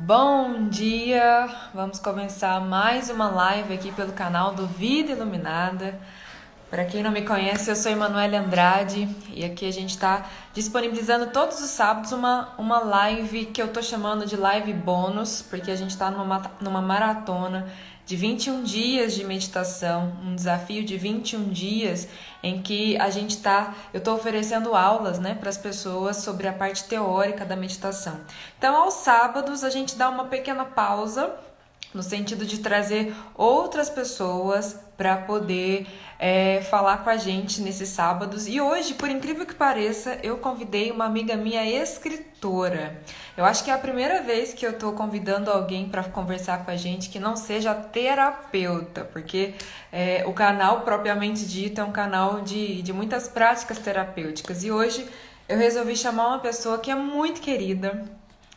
Bom dia! Vamos começar mais uma live aqui pelo canal do Vida Iluminada. Para quem não me conhece, eu sou Emanuele Andrade e aqui a gente está disponibilizando todos os sábados uma live que eu tô chamando de live bônus, porque a gente está numa maratona de 21 dias de meditação, um desafio de 21 dias em que eu estou oferecendo aulas, né, para as pessoas sobre a parte teórica da meditação. Então, aos sábados, a gente dá uma pequena pausa no sentido de trazer outras pessoas para poder falar com a gente nesses sábados. E hoje, por incrível que pareça, eu convidei uma amiga minha escritora. Eu acho que é a primeira vez que eu estou convidando alguém para conversar com a gente que não seja terapeuta, porque o canal propriamente dito é um canal de muitas práticas terapêuticas. E hoje eu resolvi chamar uma pessoa que é muito querida,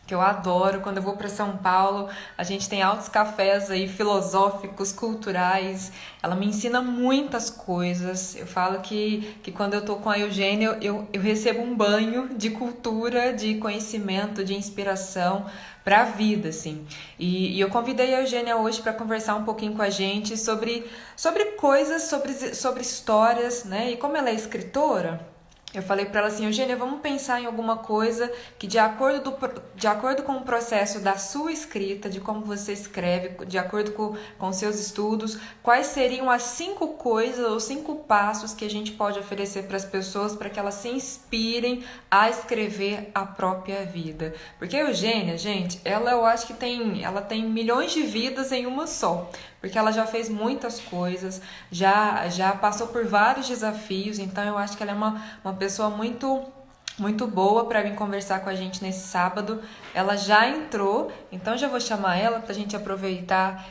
que eu adoro. Quando eu vou para São Paulo, a gente tem altos cafés aí filosóficos, culturais. Ela me ensina muitas coisas. Eu falo que quando eu tô com a Eugênia, eu recebo um banho de cultura, de conhecimento, de inspiração para a vida, assim. E eu convidei a Eugênia hoje para conversar um pouquinho com a gente sobre coisas, sobre histórias, né? E como ela é escritora, eu falei para ela assim: Eugênia, vamos pensar em alguma coisa que de acordo com o processo da sua escrita, de como você escreve, de acordo com seus estudos, quais seriam as 5 coisas ou 5 passos que a gente pode oferecer para as pessoas para que elas se inspirem a escrever a própria vida. Porque a Eugênia, gente, eu acho que ela tem milhões de vidas em uma só, porque ela já fez muitas coisas, já passou por vários desafios. Então eu acho que ela é uma pessoa muito boa para vir conversar com a gente nesse sábado. Ela já entrou, então já vou chamar ela para a gente aproveitar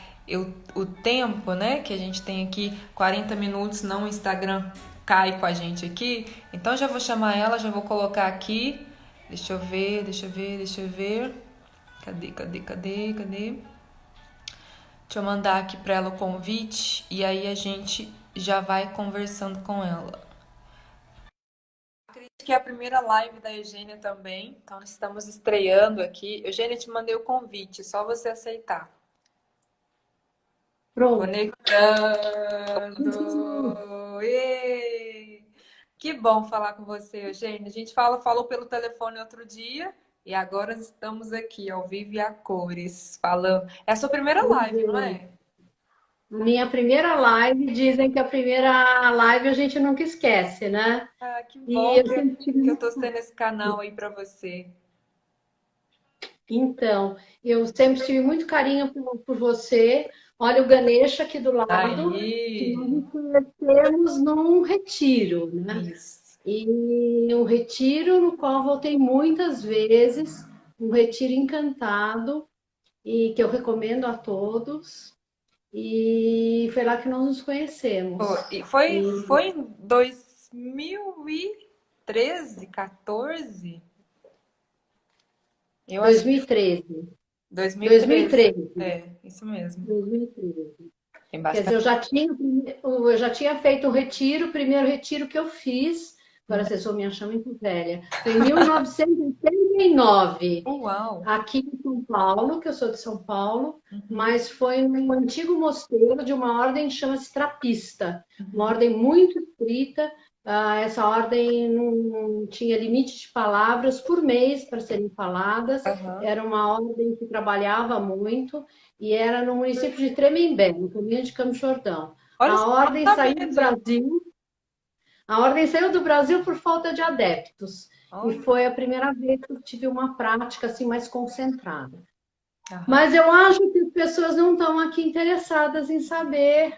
o tempo, né, que a gente tem aqui, 40 minutos, não o Instagram cai com a gente aqui. Então já vou chamar ela, já vou colocar aqui. Deixa eu ver. Cadê? Deixa eu mandar aqui para ela o convite e aí a gente já vai conversando com ela. Acredito que é a primeira live da Eugênia também, então estamos estreando aqui. Eugênia, te mandei o convite, só você aceitar. Pronto. Conectando! Ê! Que bom falar com você, Eugênia. A gente falou pelo telefone outro dia e agora estamos aqui, ao vivo e a cores, falando. É a sua primeira live, não é? Minha primeira live, dizem que a primeira live a gente nunca esquece, né? Ah, que E bom eu sempre tive que eu muito... tô tendo esse canal aí pra você. Então, eu sempre tive muito carinho por você. Olha o Ganesha aqui do lado, que nós Aí, nos conhecemos num retiro, né? isso. E um retiro no qual voltei muitas vezes, um retiro encantado, e que eu recomendo a todos. E foi lá que nós nos Pô, conhecemos. e foi E em 2013, 14? Eu acho que foi 2013. 2013. 2013. É, isso mesmo. 2013. Tem Quer dizer, bastante. eu já tinha feito um retiro, o primeiro retiro que eu fiz, agora Uhum. vocês vão me achar muito velha, foi em 1989, Uau! aqui em São Paulo, que eu sou de São Paulo, Uhum, mas foi num antigo mosteiro de uma ordem que chama-se Trapista, uma uhum, ordem muito estrita. Essa ordem não tinha limite de palavras por mês para serem faladas, aham. era uma ordem que trabalhava muito e era no município de Tremembé, no caminho de Campos do Jordão. Olha, A só, não ordem saiu sabia do disso. Brasil, a ordem saiu do Brasil por falta de adeptos. E Olha. foi a primeira vez que eu tive uma prática assim mais concentrada. Aham. Mas eu acho que as pessoas não estão aqui interessadas em saber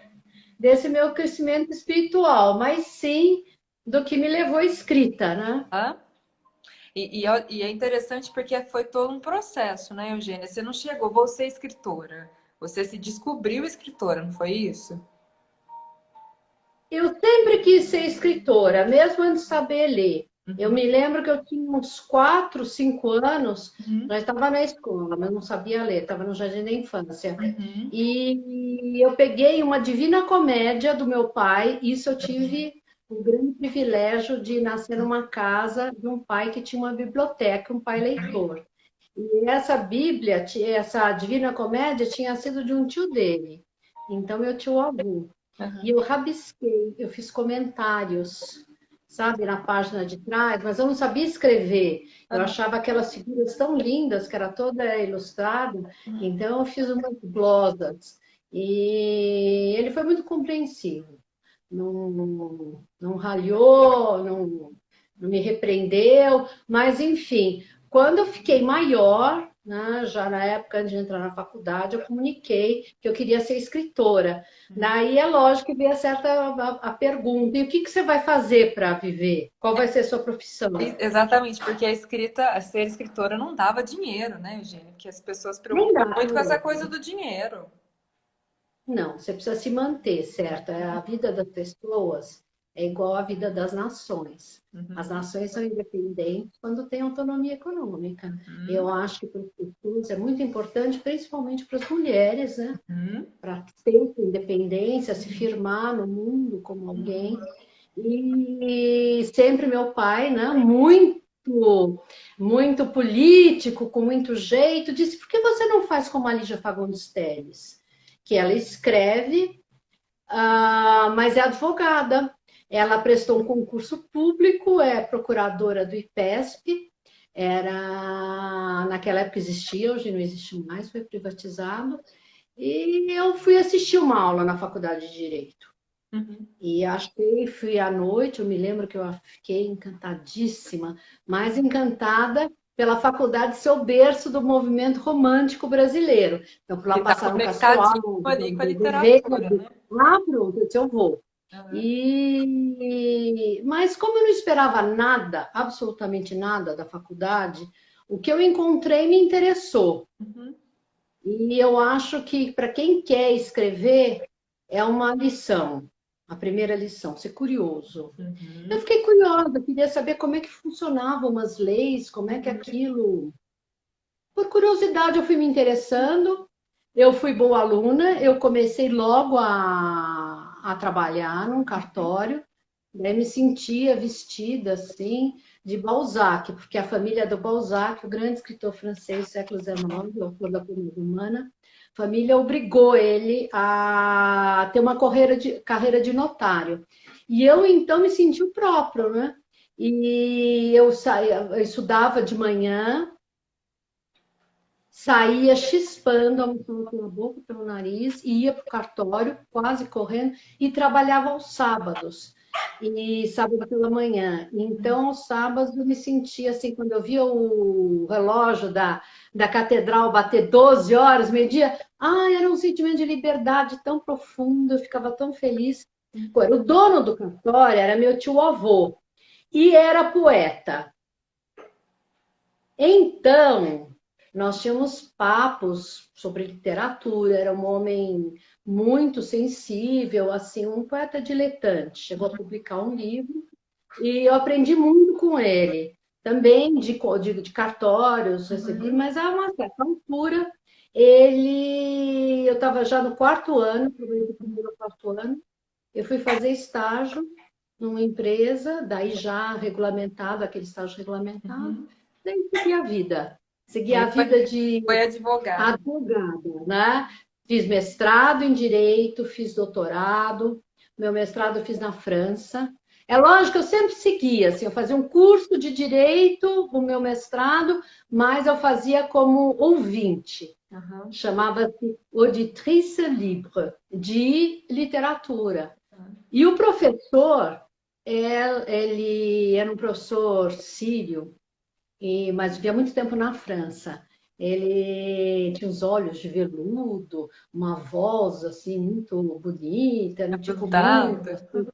desse meu crescimento espiritual, mas sim do que me levou à escrita, né? Hã? E é interessante porque foi todo um processo, né, Eugênia? Você não chegou, vou ser escritora. Você se descobriu escritora, não foi isso? Eu sempre quis ser escritora, mesmo antes de saber ler. Eu Uhum, me lembro que eu tinha uns 4, 5 anos, uhum, já estava na escola, mas não sabia ler, estava no jardim da infância. uhum, E eu peguei uma Divina Comédia do meu pai, isso eu tive o grande privilégio de nascer numa casa de um pai que tinha uma biblioteca, um pai leitor. E essa Bíblia, essa Divina Comédia tinha sido de um tio dele. Então, meu tio-avô. E Aham. eu rabisquei, eu fiz comentários, sabe, na página de trás, mas eu não sabia escrever. Eu Aham. achava aquelas figuras tão lindas, que era toda ilustrada, então eu fiz umas glosas. E ele foi muito compreensivo. Não ralhou, não me repreendeu, mas enfim, quando eu fiquei maior, né, já na época de entrar na faculdade, eu comuniquei que eu queria ser escritora. Daí é lógico que veio a pergunta: e o que você vai fazer para viver? Qual vai ser a sua profissão? Exatamente, porque a escrita, a ser escritora não dava dinheiro, né, Eugênio? Porque as pessoas se Nem preocupam dá. muito com essa coisa do dinheiro. Não, você precisa se manter, certo? A vida das pessoas é igual à vida das nações. As Uhum, nações são independentes quando têm autonomia econômica. Eu uhum, acho que para as pessoas é muito importante, principalmente para as mulheres, né? uhum. Para ter sua independência, se firmar no mundo como alguém. E sempre meu pai, né? Muito político, com muito jeito, disse: por que você não faz como a Lígia Fagundes Telles? Que ela escreve, mas é advogada. Ela prestou um concurso público, é procuradora do IPESP, era naquela época existia, hoje não existe mais, foi privatizado. E eu fui assistir uma aula na Faculdade de Direito. Uhum. E achei, fui à noite, eu me lembro que eu fiquei encantadíssima, mais encantada pela faculdade ser o berço do movimento romântico brasileiro. Então, por Que lá está passaram Castro conectadinho Alves, ali com a Aldo literatura, Verde, né? lá pronto, esse eu vou. Uhum, Mas como eu não esperava nada, absolutamente nada da faculdade, o que eu encontrei me interessou. uhum, E eu acho que para quem quer escrever é uma lição, a primeira lição, ser curioso. Eu uhum, fiquei curiosa, queria saber como é que funcionavam umas leis, como é que uhum. aquilo. Por curiosidade, eu fui me interessando, eu fui boa aluna, eu comecei logo a trabalhar num cartório, daí me sentia vestida assim, de Balzac, porque a família do Balzac, o grande escritor francês do século XIX, autor da Comédia Humana, a família obrigou ele a ter uma carreira de notário. E eu então me senti o próprio, né? E eu eu estudava de manhã, saía chispando, almoçando pela boca, pelo nariz, e ia para o cartório, quase correndo, e trabalhava aos sábados, e sábado pela manhã. Então, aos sábados, eu me sentia assim, quando eu via o relógio da catedral bater 12 horas, meio-dia, era um sentimento de liberdade tão profundo, eu ficava tão feliz. Agora, o dono do cartório era meu tio-avô, e era poeta. Então, nós tínhamos papos sobre literatura, era um homem muito sensível, assim, um poeta diletante. Chegou a publicar um livro e eu aprendi muito com ele. Também de cartórios recebi, Uhum. mas a uma certa altura, eu estava já no quarto ano, do primeiro ao quarto ano, eu fui fazer estágio numa empresa, daí já regulamentado, aquele estágio regulamentado, Uhum. daí segui a vida. E Segui aí a vida de foi advogada. advogada, né? Fiz mestrado em direito, fiz doutorado. Meu mestrado eu fiz na França. É lógico que eu sempre seguia, assim, eu fazia um curso de direito, o meu mestrado, mas eu fazia como ouvinte. Uhum. Chamava-se Auditrice Libre, de literatura. E o professor, ele era um professor sírio, mas vivia muito tempo na França. Ele tinha os olhos de veludo, uma voz assim muito bonita, era um tipo muito Abundada. assim,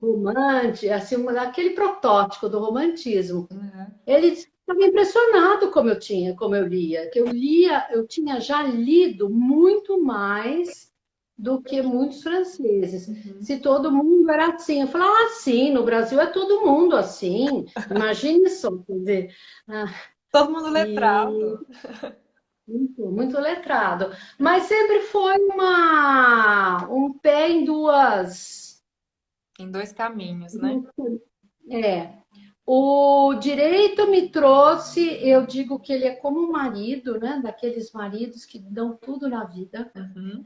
romântico, assim, aquele protótipo do romantismo. Uhum. Ele estava impressionado como eu lia, que eu tinha já lido muito mais do que muitos franceses. Uhum. Se todo mundo era assim, eu falava, sim, no Brasil é todo mundo assim. Imagine só, quer dizer, ah, Todo mundo e letrado. muito letrado. Mas sempre foi um pé em Em dois caminhos, né? duas, é, O direito me trouxe, eu digo que ele é como um marido, né? Daqueles maridos que dão tudo na vida. Uhum.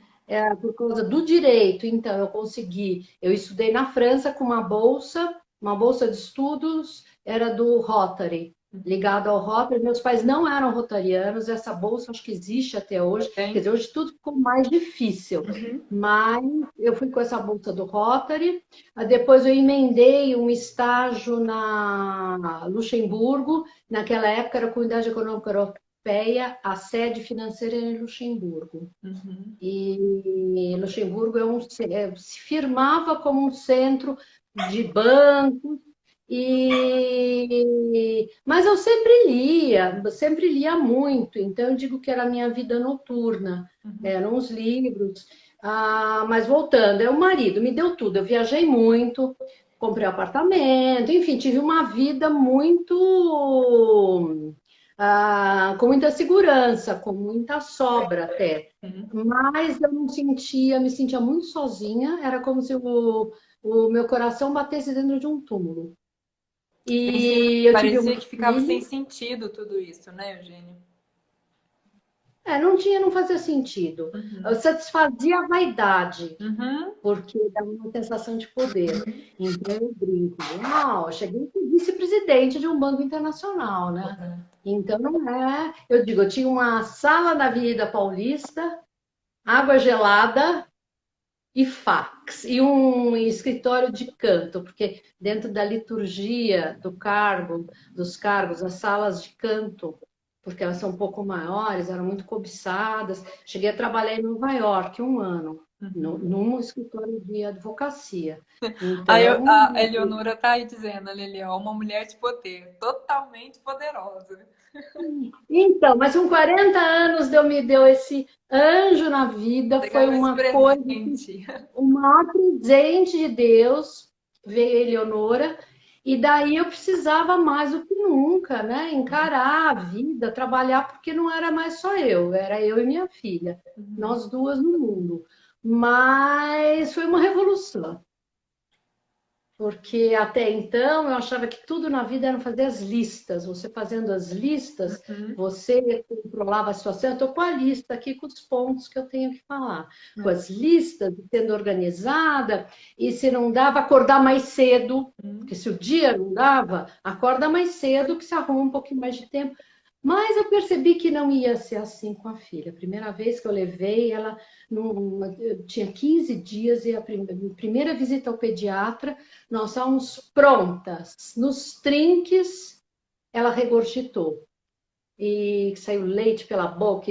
Por causa do direito, então, eu consegui. Eu estudei na França com uma bolsa de estudos, era do Rotary, ligado ao Rotary. Meus pais não eram rotarianos, essa bolsa acho que existe até hoje. Quer Tem. dizer, hoje tudo ficou mais difícil, Uhum. mas eu fui com essa bolsa do Rotary. Depois eu emendei um estágio na Luxemburgo, naquela época era a Comunidade Econômica Europeia, a sede financeira era em Luxemburgo. Uhum. E Luxemburgo se firmava como um centro de bancos, mas eu sempre lia muito, então eu digo que era a minha vida noturna, Uhum. eram os livros. Mas voltando, é o marido, me deu tudo, eu viajei muito, comprei apartamento, enfim, tive uma vida com muita segurança, com muita sobra até. Uhum. Mas eu não sentia, me sentia muito sozinha, era como se o meu coração batesse dentro de um túmulo. E eu tive uma Parecia que ficava sem filha, sentido tudo isso, né, Eugênio? não fazia sentido. Eu Uhum. satisfazia a vaidade, Uhum. porque dava uma sensação de poder. Então eu brinco, uau, eu cheguei a ser vice-presidente de um banco internacional, né? Então não é. Eu digo, eu tinha uma sala na Avenida Paulista, água gelada e fax, e um escritório de canto, porque dentro da liturgia dos cargos, as salas de canto, porque elas são um pouco maiores, eram muito cobiçadas. Cheguei a trabalhar em Nova York um ano, Uhum. num escritório de advocacia. Então, A Eleonora tá aí dizendo, Lili, ó, uma mulher de poder, totalmente poderosa. mas com 40 anos me deu esse anjo na vida, Você foi ganhou esse uma coisa, presente. o maior presente de Deus, veio a Eleonora, e daí eu precisava mais do que nunca, né? Encarar a vida, trabalhar, porque não era mais só eu, era eu e minha filha, Uhum. nós duas no mundo. Mas foi uma revolução. Porque até então eu achava que tudo na vida era fazer as listas. Você fazendo as listas, Uhum. você controlava a situação. Eu estou com a lista aqui com os pontos que eu tenho que falar. Com as listas, sendo organizada, e se não dava, acordar mais cedo. Uhum. Porque se o dia não dava, acorda mais cedo, que se arruma um pouquinho mais de tempo. Mas eu percebi que não ia ser assim com a filha. A primeira vez que eu levei, eu tinha 15 dias e a primeira visita ao pediatra, nós estávamos prontas. Nos trinques, ela regurgitou. E saiu leite pela boca,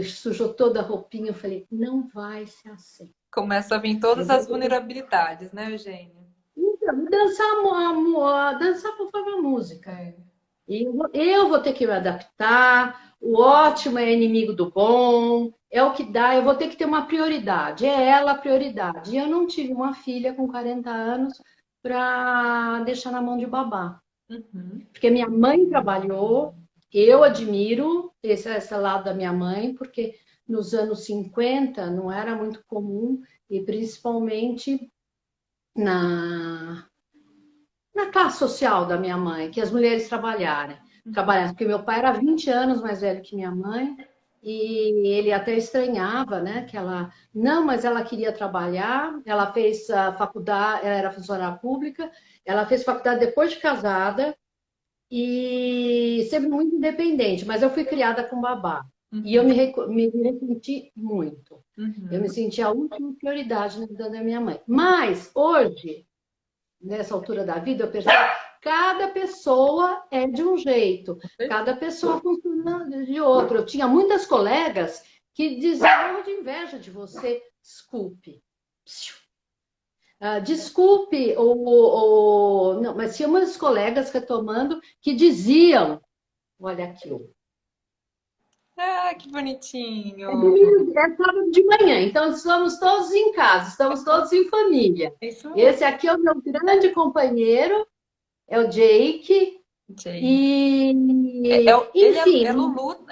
sujou toda a roupinha. Eu falei, não vai ser assim. Começa a vir todas as vulnerabilidades, né, Eugênio? Então, dançar conforme a música. É. E eu vou ter que me adaptar. O ótimo é inimigo do bom. É o que dá. Eu vou ter que ter uma prioridade. É ela a prioridade. E eu não tive uma filha com 40 anos para deixar na mão de babá. Uhum. Porque minha mãe trabalhou. Eu admiro esse lado da minha mãe, porque nos anos 50 não era muito comum, e principalmente na na classe social da minha mãe, que as mulheres trabalhassem, porque meu pai era 20 anos mais velho que minha mãe, e ele até estranhava, né, que ela, não, mas ela queria trabalhar, ela fez a faculdade, ela era funcionária pública, ela fez faculdade depois de casada, e sempre muito independente, mas eu fui criada com babá, e eu Uhum. me ressenti muito. Eu me Uhum. senti a última prioridade na vida da minha mãe. Mas, hoje, nessa altura da vida, eu percebo que cada pessoa é de um jeito, cada pessoa funciona de outro. Eu tinha muitas colegas que diziam de inveja de você, desculpe. Desculpe, não, mas tinha umas colegas retomando que diziam: olha aqui, Ah, que bonitinho. é sábado de manhã, então estamos todos em casa, estamos todos em família. É isso mesmo, Esse aqui é o meu grande companheiro, é o Jake. Jake. E, Ele é enfim, Lulu.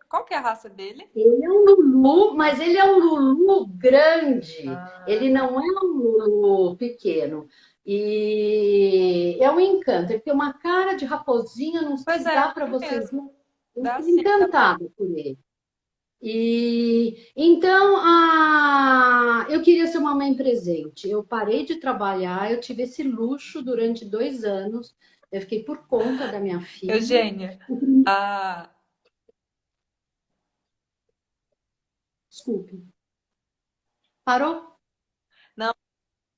Qual que é a raça dele? ele é um Lulu, mas ele é um Lulu grande. Ah, Ele não é um Lulu pequeno. E é um encanto. Ele tem uma cara de raposinha, não sei Pois se é, dá para você ver. mesmo. Eu Dá fico sim, dá pra... encantada por ele. E então, eu queria ser uma mãe presente. Eu parei de trabalhar, eu tive esse luxo durante 2 anos. Eu fiquei por conta da minha filha. Eugênia, a... Desculpe. Parou? não,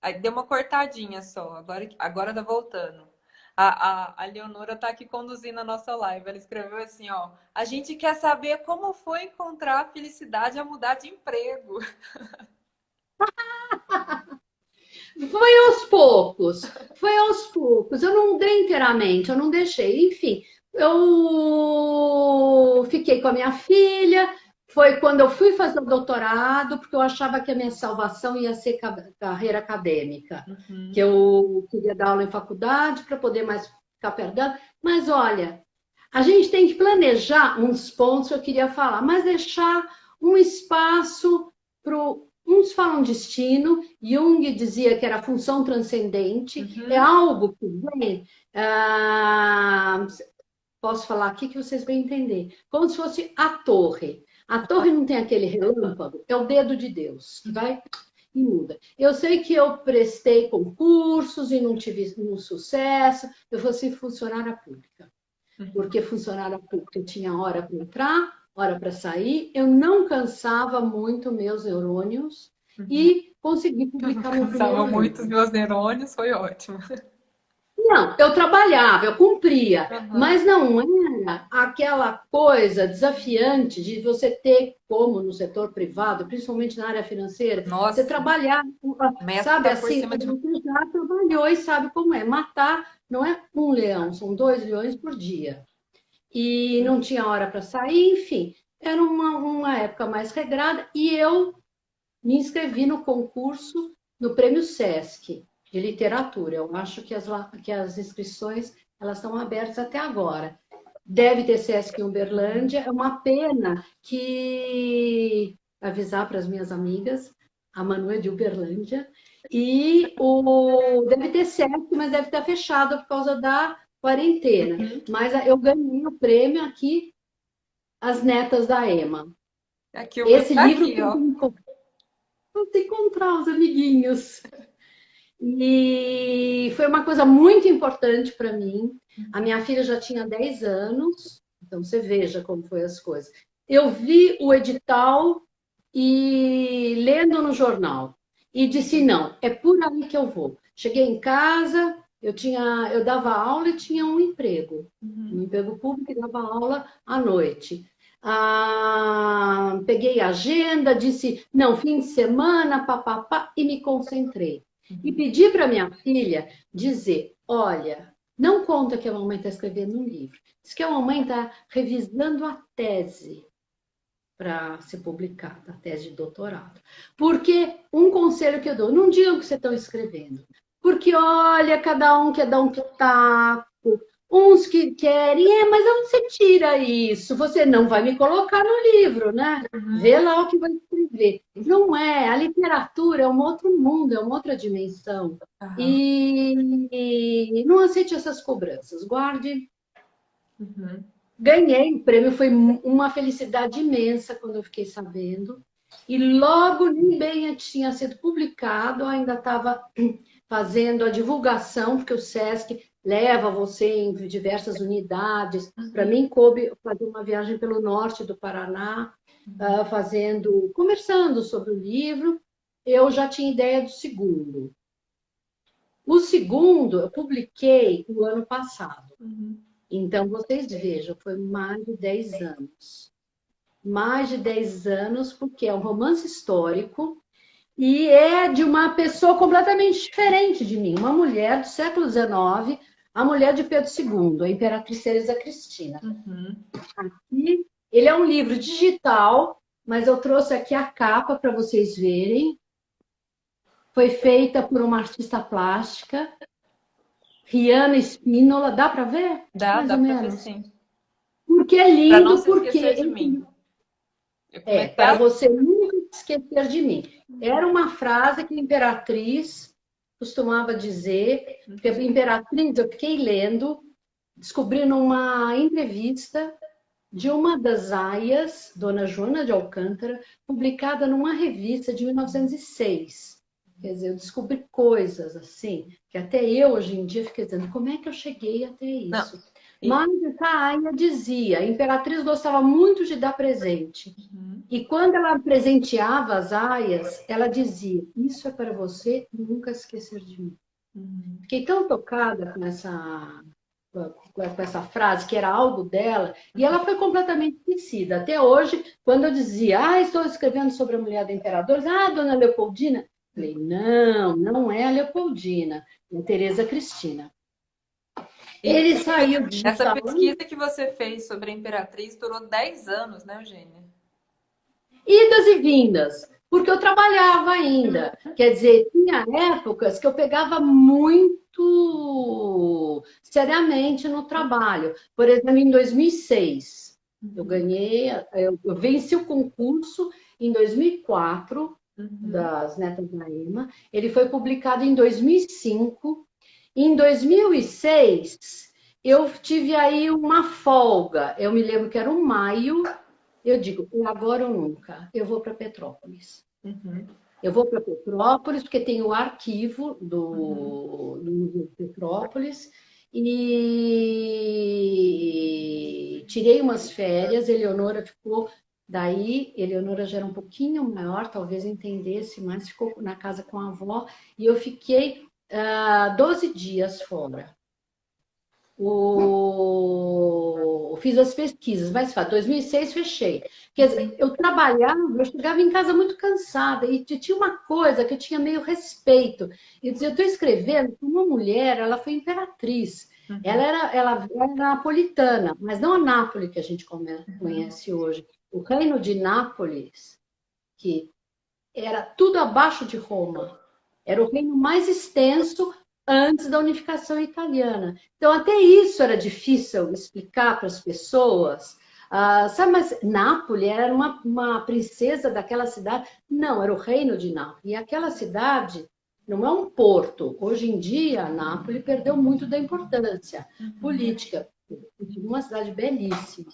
aí deu uma cortadinha só, agora tá voltando. A Leonora tá aqui conduzindo a nossa live. Ela escreveu assim, ó. A gente quer saber como foi encontrar a felicidade a mudar de emprego. Foi aos poucos, foi aos poucos. Eu não dei inteiramente, eu não deixei. Enfim, eu fiquei com a minha filha. Foi quando eu fui fazer o doutorado, porque eu achava que a minha salvação ia ser carreira acadêmica, que Uhum, eu queria dar aula em faculdade para poder mais ficar perto dela. Mas olha, a gente tem que planejar uns pontos que eu queria falar, mas deixar um espaço para uns falam destino, Jung dizia que era função transcendente, é uhum. algo que vem, posso falar aqui que vocês vão entender, como se fosse a torre. A torre não tem aquele relâmpago, é o dedo de Deus que vai e muda. Eu sei que eu prestei concursos e não tive um sucesso, eu fosse funcionária pública porque funcionária pública tinha hora para entrar, hora para sair, eu não cansava muito meus neurônios Uhum. e consegui Eu não publicar meu cansava primeiro muito os livro. meus neurônios, foi ótimo. Não, eu trabalhava, eu cumpria, Aham. mas não era aquela coisa desafiante de você ter, como no setor privado, principalmente na área financeira, você Nossa, trabalhar, sabe meta por assim, cima de... você já trabalhou e sabe como é. Matar não é um leão, são 2 leões por dia. E não tinha hora para sair, enfim, era uma época mais regrada e eu me inscrevi no concurso no Prêmio Sesc de literatura. Eu acho que as inscrições elas estão abertas até agora. Deve ter Sesc em Uberlândia. É uma pena que avisar para as minhas amigas, a Manu é de Uberlândia, e o deve ter Sesc, mas deve estar fechado por causa da quarentena. Uhum. Mas eu ganhei o prêmio aqui, As Netas da Ema. Aqui o meu Esse tá livro aqui, que ó. eu tenho que encontrar os amiguinhos. E foi uma coisa muito importante para mim. A minha filha já tinha 10 anos, então você veja como foi as coisas. Eu vi o edital e lendo no jornal e disse não, é por aí que eu vou. Cheguei em casa, eu dava aula e tinha um Uhum. emprego público e dava aula à noite. Peguei a agenda, disse não, fim de semana, papapá, e me concentrei. E Uhum. pedi para minha filha dizer: olha, não conta que a mamãe está escrevendo um livro. Diz que a mamãe está revisando a tese para ser publicada, a tese de doutorado. Porque um conselho que eu dou, não digam que vocês estão escrevendo. Porque, olha, cada um quer dar um pitaco, uns que querem, mas onde você tira isso? Você não vai me colocar no livro, né? Uhum. Vê lá o que vai escrever. Não é, a literatura é um outro mundo, é uma outra dimensão. Aham. E não aceite essas cobranças, guarde. Uhum. Ganhei o prêmio, foi uma felicidade imensa quando eu fiquei sabendo. E logo, nem bem tinha sido publicado, eu ainda estava fazendo a divulgação, porque o SESC leva você em diversas unidades. Para Uhum. mim, coube fazer uma viagem pelo norte do Paraná, Uhum. conversando sobre o livro. Eu já tinha ideia do segundo. O segundo eu publiquei o ano passado. Uhum. Então, vocês vejam, foi mais de 10 anos. Mais de 10 anos, porque é um romance histórico e é de uma pessoa completamente diferente de mim, uma mulher do século XIX, a mulher de Pedro II, a Imperatriz Teresa Cristina. Uhum. E ele é um livro digital, mas eu trouxe aqui a capa para vocês verem. Foi feita por uma artista plástica, Rihanna Spínola. Dá para ver? Mais Dá ou pra ver menos. sim. Porque é Pra não lindo, se esquecer de porque mim. Eu para comecei você nunca esquecer de mim. Era uma frase que a Imperatriz costumava dizer, porque a Imperatriz, eu fiquei lendo, descobri numa entrevista de uma das aias, Dona Joana de Alcântara, publicada numa revista de 1906. Quer dizer, eu descobri coisas assim, que até eu hoje em dia fiquei dizendo, como é que eu cheguei até Não. isso? E, Mas essa aia dizia, a Imperatriz gostava muito de dar presente. uhum, E quando ela presenteava as aias, ela dizia, isso é para você nunca esquecer de mim. uhum, Fiquei tão tocada com essa frase, que era algo dela, e ela foi completamente esquecida. Até hoje, quando eu dizia, estou escrevendo sobre a mulher do imperador, dona Leopoldina. Falei, não, não é a Leopoldina, é a Tereza Cristina. e Ele saiu de essa salão pesquisa que você fez sobre a Imperatriz durou 10 anos, né, Eugênia? idas e vindas, porque eu trabalhava ainda. Quer dizer, tinha épocas que eu pegava muito seriamente no trabalho. Por exemplo, em 2006, Uhum, eu venci o concurso em 2004 uhum, das Netas da Ema. Ele foi publicado em 2005. Em 2006, eu tive aí uma folga. Eu me lembro que era um maio. Eu digo, agora ou nunca. Eu vou para Petrópolis. uhum, Eu vou para Petrópolis porque tem o arquivo uhum, do Museu de Petrópolis e tirei umas férias. Eleonora ficou daí. Eleonora já era um pouquinho maior, talvez entendesse, mas ficou na casa com a avó e eu fiquei 12 dias fora. Fiz as pesquisas, mas 2006 fechei. Quer dizer, eu trabalhava, eu chegava em casa muito cansada e tinha uma coisa que eu tinha meio respeito. Eu dizia, eu estou escrevendo com uma mulher, ela foi imperatriz. uhum, Ela era napolitana, mas não a Nápoles que a gente uhum, conhece hoje. O reino de Nápoles, que era tudo abaixo de Roma. Era o reino mais extenso antes da unificação italiana. Então, até isso era difícil explicar para as pessoas. Sabe, mas Nápoles era uma princesa daquela cidade? Não, era o reino de Nápoles. E aquela cidade não é um porto. Hoje em dia, Nápoles perdeu muito da importância uhum, política. É uma cidade belíssima,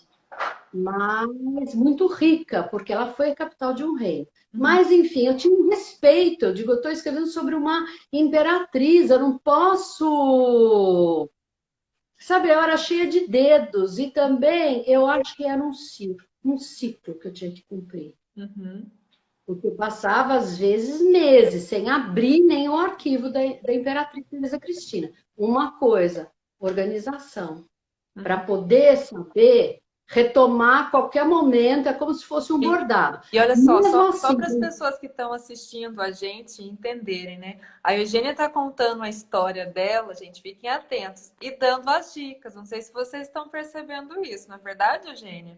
mas muito rica, porque ela foi a capital de um reino. uhum. Mas, enfim, eu tinha um respeito. Eu digo, eu estou escrevendo sobre uma imperatriz, eu não posso. Sabe, eu era cheia de dedos, e também eu acho que era um ciclo que eu tinha que cumprir. Uhum. Porque eu passava, às vezes, meses sem abrir nem o arquivo da Imperatriz Teresa Cristina. Uma coisa, organização para Uhum. poder saber retomar a qualquer momento, é como se fosse um E, bordado. e olha só, Mesmo só assim, para as pessoas que estão assistindo a gente entenderem, né? A Eugênia está contando a história dela, gente, fiquem atentos, e dando as dicas. Não sei se vocês estão percebendo isso, não é verdade, Eugênia?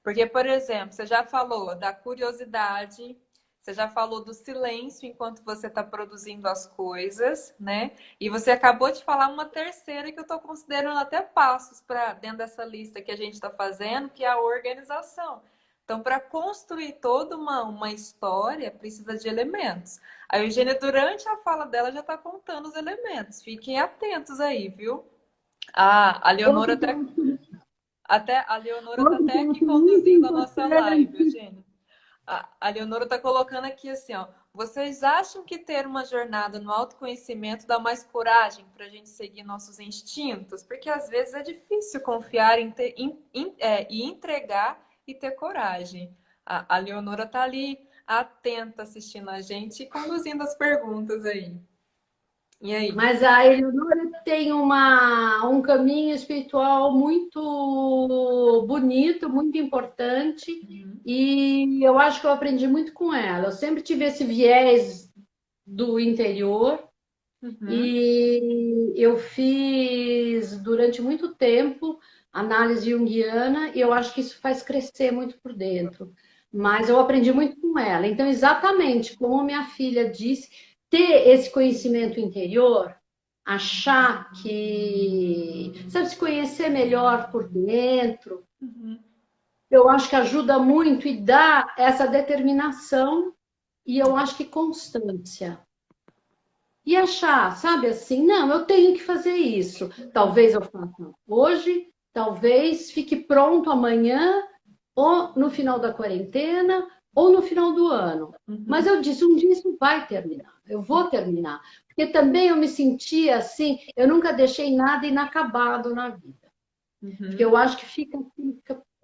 Porque, por exemplo, você já falou da curiosidade, você já falou do silêncio enquanto você está produzindo as coisas, né? E você acabou de falar uma terceira que eu estou considerando até passos para dentro dessa lista que a gente está fazendo, que é a organização. Então, para construir toda uma história, precisa de elementos. A Eugênia, durante a fala dela, já está contando os elementos. Fiquem atentos aí, viu? A Leonora outro que até, eu acho, a Leonora tá outro que até eu aqui acho muito conduzindo a nossa live, importante. Eugênia. A Leonora está colocando aqui assim, ó. Vocês acham que ter uma jornada no autoconhecimento dá mais coragem para a gente seguir nossos instintos? Porque às vezes é difícil confiar e entregar e ter coragem. A Leonora está ali atenta assistindo a gente e conduzindo as perguntas aí. E aí? Mas a Eleonora tem um caminho espiritual muito bonito, muito importante, Uhum, e eu acho que eu aprendi muito com ela. Eu sempre tive esse viés do interior, uhum. e eu fiz durante muito tempo análise junguiana e eu acho que isso faz crescer muito por dentro. Mas eu aprendi muito com ela. Então, exatamente como minha filha disse, ter esse conhecimento interior, achar que, sabe, se conhecer melhor por dentro, Uhum. eu acho que ajuda muito e dá essa determinação e eu acho que constância. e achar, sabe assim, não, eu tenho que fazer isso. Talvez eu faça hoje, talvez fique pronto amanhã, ou no final da quarentena, ou no final do ano. Mas Uhum, eu disse, um dia isso vai terminar, eu vou terminar. Porque também eu me sentia assim, eu nunca deixei nada inacabado na vida. Porque uhum. eu acho que fica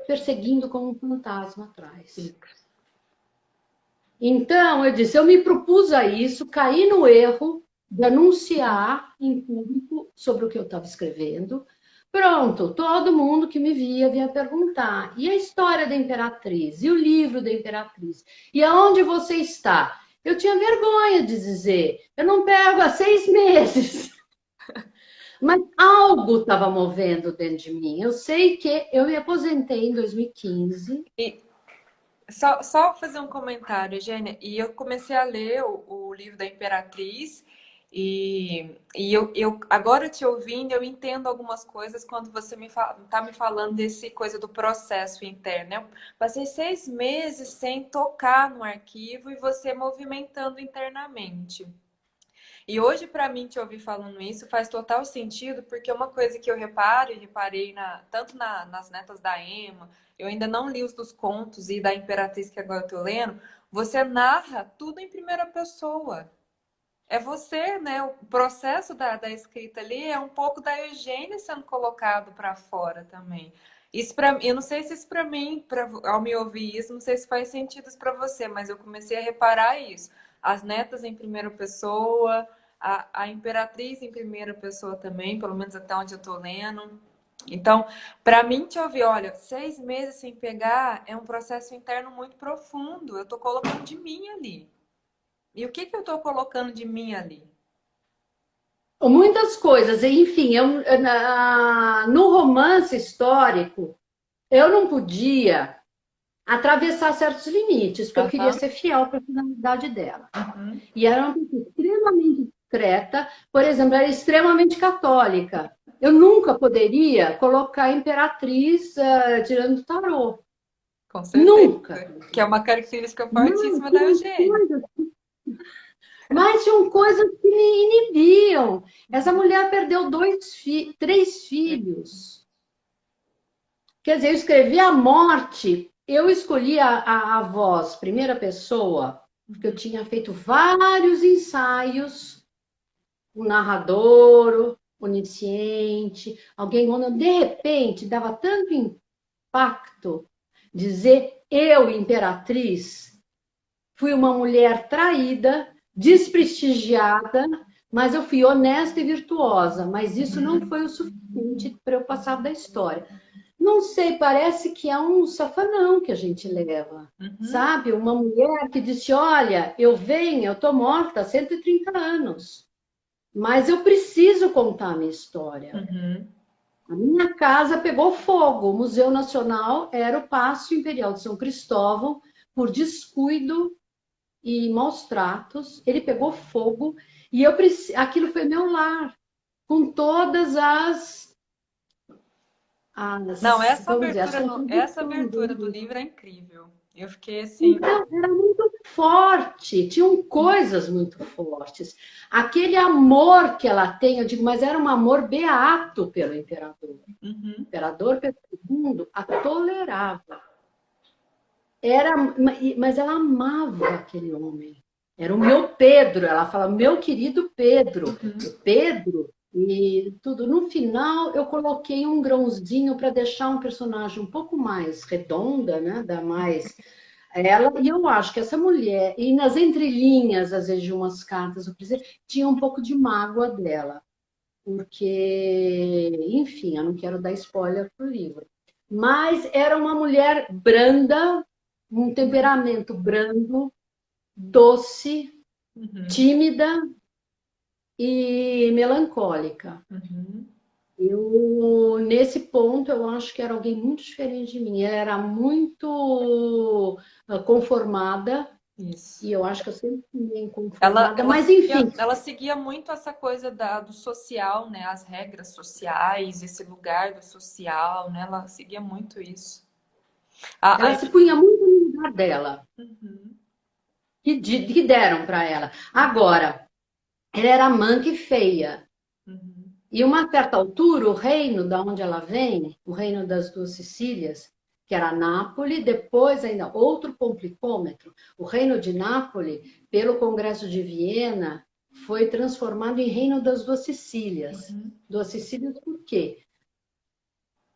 perseguindo como um fantasma atrás. Fica. Então, eu disse, eu me propus a isso, caí no erro de anunciar em público sobre o que eu estava escrevendo. Pronto, todo mundo que me via vinha perguntar: e a história da Imperatriz? E o livro da Imperatriz? E aonde você está? Eu tinha vergonha de dizer, eu não pego há 6 meses. Mas algo estava movendo dentro de mim. Eu sei que eu me aposentei em 2015. E só fazer um comentário, Gênia. E eu comecei a ler o livro da Imperatriz e eu agora te ouvindo, eu entendo algumas coisas quando você tá me falando desse coisa do processo interno. Eu passei 6 meses sem tocar no arquivo e você movimentando internamente. E hoje, para mim, te ouvir falando isso faz total sentido, porque uma coisa que eu reparo, e reparei nas netas da Emma, eu ainda não li os dos contos e da Imperatriz que agora eu tô lendo, você narra tudo em primeira pessoa. É você, né? O processo da escrita ali é um pouco da Eugênia sendo colocado para fora também. Isso para eu não sei se isso para mim, ao me ouvir isso, não sei se faz sentido isso para você, mas eu comecei a reparar isso. As netas em primeira pessoa, a Imperatriz em primeira pessoa também, pelo menos até onde eu tô lendo. Então, para mim te ouvir, olha, 6 meses sem pegar é um processo interno muito profundo. Eu tô colocando de mim ali. E o que que eu tô colocando de mim ali? Muitas coisas, enfim, no romance histórico, eu não podia atravessar certos limites, porque eu queria Aham. ser fiel para a finalidade dela. Uhum. E era uma pessoa extremamente discreta, por exemplo, era extremamente católica. Eu nunca poderia colocar a imperatriz tirando tarô. Com certeza. Nunca. Que é uma característica Mas fortíssima da tinham Eugênia. coisas, mas tinham coisas que me inibiam. Essa mulher perdeu três filhos. Quer dizer, eu escrevi a morte, eu escolhi a voz, primeira pessoa, porque eu Uhum. tinha feito vários ensaios, o narrador, onisciente, alguém quando de repente dava tanto impacto dizer eu, imperatriz, fui uma mulher traída, desprestigiada, mas eu fui honesta e virtuosa, mas isso não Uhum. foi o suficiente para eu passar da história. Não sei, parece que é um safanão que a gente leva, Uhum. sabe? Uma mulher que disse: Olha, eu venho, eu estou morta há 130 anos, mas eu preciso contar a minha história. Uhum. A minha casa pegou fogo. O Museu Nacional era o Paço Imperial de São Cristóvão, por descuido e maus tratos, ele pegou fogo e aquilo foi meu lar, com todas Não, vamos dizer, as essa contradições abertura do dele. livro é incrível. Eu fiquei assim. Então, era muito forte, tinham coisas muito fortes. Aquele amor que ela tem, eu digo, mas era um amor beato pelo imperador. O Uhum. imperador Pedro II a tolerava. Mas ela amava aquele homem. Era o meu Pedro, ela fala, meu querido Pedro. O Uhum. Pedro e tudo. No final, eu coloquei um grãozinho para deixar um personagem um pouco mais redonda, né? Da mais ela, e eu acho que essa mulher, e nas entrelinhas, às vezes, de umas cartas, tinha um pouco de mágoa dela, porque, enfim, eu não quero dar spoiler pro livro, mas era uma mulher branda, um temperamento brando, doce, Uhum. tímida e melancólica. Uhum. Nesse ponto, eu acho que era alguém muito diferente de mim. Ela era muito conformada. E Isso. eu acho que eu sempre fui meio conformada, mas enfim, Ela seguia muito essa coisa do social, né? As regras sociais, esse lugar do social, né? Ela seguia muito isso. A ela se punha muito no lugar dela, Uhum. que deram para ela. Agora, ela era manca e feia. Uhum. E uma certa altura, o reino da onde ela vem, o reino das duas Sicílias, que era Nápoles, depois ainda outro complicômetro, o reino de Nápoles, pelo Congresso de Viena, foi transformado em reino das duas Sicílias. Uhum. Duas Sicílias por quê?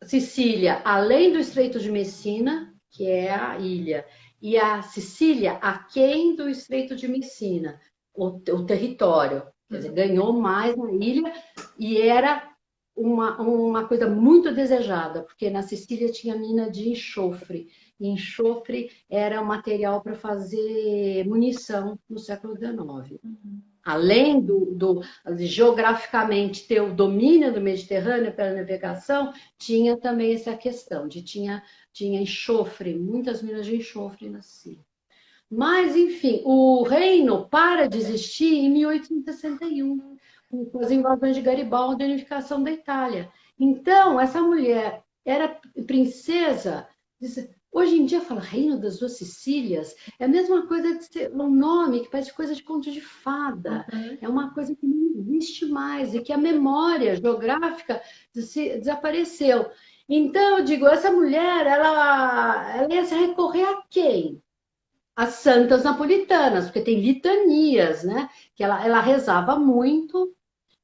Sicília, além do Estreito de Messina, que é a ilha, e a Sicília, aquém do Estreito de Messina, o território. Quer dizer, Uhum. ganhou mais na ilha e era uma coisa muito desejada, porque na Sicília tinha mina de enxofre. E enxofre era o material para fazer munição no século XIX. Uhum. Além de geograficamente ter o domínio do Mediterrâneo pela navegação, tinha também essa questão de tinha enxofre, muitas minas de enxofre na Síria. Mas, enfim, o reino para de existir em 1861, com as invasões de Garibaldi e a unificação da Itália. Então, essa mulher era princesa. Hoje em dia fala Reino das Duas Sicílias, é a mesma coisa de ser um nome que parece coisa de conto de fada. Uhum. É uma coisa que não existe mais e que a memória geográfica desapareceu. Então, eu digo, essa mulher, ela ia se recorrer a quem? As santas napolitanas, porque tem litanias, né? Que ela rezava muito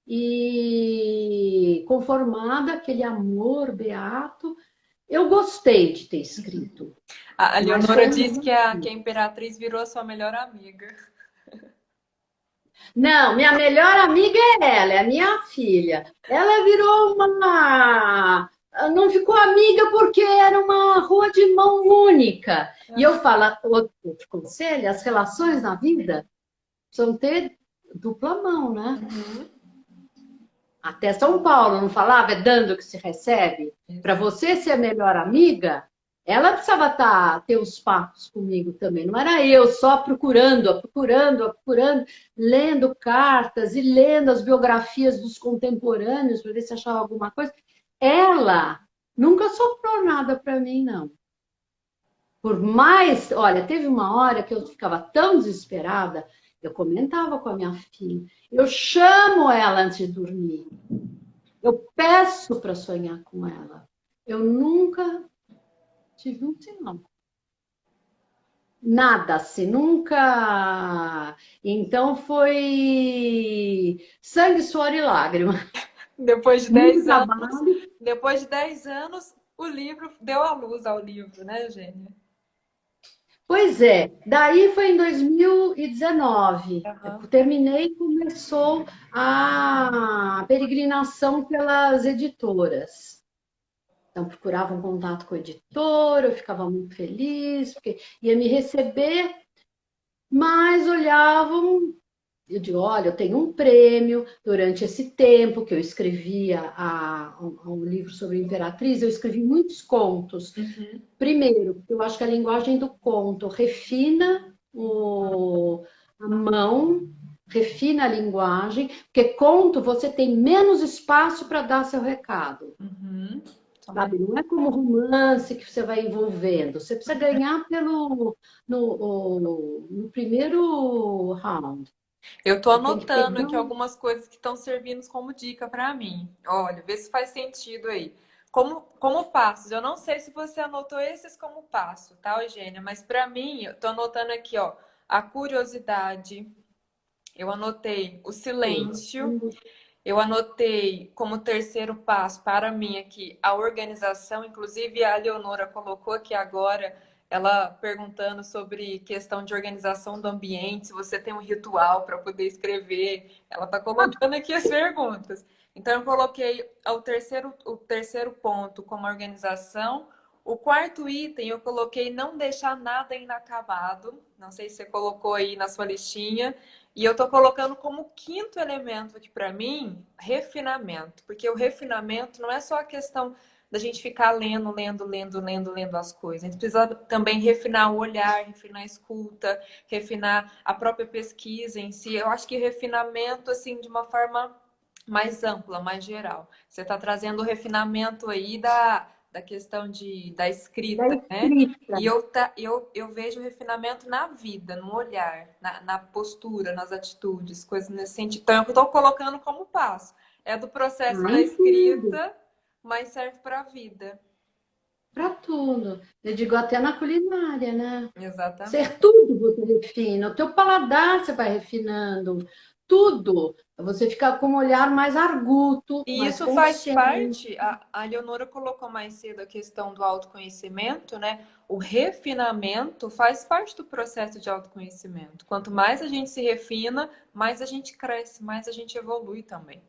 e conformada aquele amor beato. Eu gostei de ter escrito, A mas Leonora foi um disse que a desafio. Imperatriz virou a sua melhor amiga. Não, minha melhor amiga é ela, é a minha filha. Ela virou uma. Não ficou amiga porque era uma rua de mão única. E eu falo, outro conselho, as relações na vida precisam ter dupla mão, né? Uhum. Até São Paulo não falava, é dando que se recebe. Para Isso. você ser a melhor amiga, ela precisava ter os papos comigo também. Não era eu só procurando, lendo cartas e lendo as biografias dos contemporâneos para ver se achava alguma coisa. Ela nunca soprou nada para mim, não. Por mais, olha, teve uma hora que eu ficava tão desesperada, eu comentava com a minha filha, eu chamo ela antes de dormir, eu peço para sonhar com ela. Eu nunca tive um sinal. Nada assim, nunca. Então foi sangue, suor e lágrima. Depois de Muito 10 anos, trabalho. depois de 10 anos, o livro deu a luz ao livro, né, Eugênia? Pois é, daí foi em 2019. Eu Aham. terminei e começou a peregrinação pelas editoras. Então, procurava um contato com o editor, eu ficava muito feliz, porque ia me receber, mas olhavam. Eu digo, olha, eu tenho um prêmio durante esse tempo que eu escrevia um livro sobre a Imperatriz, eu escrevi muitos contos. Uhum. Primeiro, eu acho que a linguagem do conto refina a mão, refina a linguagem, porque conto você tem menos espaço para dar seu recado. Uhum. Também. Sabe? Não é como romance que você vai envolvendo. Você precisa ganhar no primeiro round. Eu tô Você tem que anotando pegar. aqui algumas coisas que estão servindo como dica para mim. Olha, vê se faz sentido aí. Como passos, eu não sei se você anotou esses como passo, tá, Eugênia? Mas para mim, eu tô anotando aqui, ó, a curiosidade, eu anotei o silêncio, eu anotei como terceiro passo para mim aqui a organização, inclusive a Leonora colocou aqui agora, ela perguntando sobre questão de organização do ambiente, se você tem um ritual para poder escrever, ela está colocando aqui as perguntas. Então eu coloquei o terceiro ponto como organização. O quarto item eu coloquei não deixar nada inacabado. Não sei se você colocou aí na sua listinha. E eu tô colocando como quinto elemento aqui para mim, refinamento, porque o refinamento não é só a questão da gente ficar lendo as coisas. A gente precisa também refinar o olhar, refinar a escuta, refinar a própria pesquisa em si. Eu acho que refinamento, assim, de uma forma mais ampla, mais geral. Você está trazendo o refinamento aí da da questão da Da escrita, né? escrita. E eu vejo refinamento na vida, no olhar, na postura, nas atitudes, coisas nesse sentido. Então, eu estou colocando como passo. É do processo Ah, da em tudo, escrita, mas serve para a vida. para tudo. Eu digo até na culinária, né? Ser Exatamente. tudo você refina, o teu paladar você vai refinando, tudo. Você fica com um olhar mais arguto, E mais isso faz consciente. parte, a Leonora colocou mais cedo a questão do autoconhecimento, né? O refinamento faz parte do processo de autoconhecimento. Quanto mais a gente se refina, mais a gente cresce, mais a gente evolui também.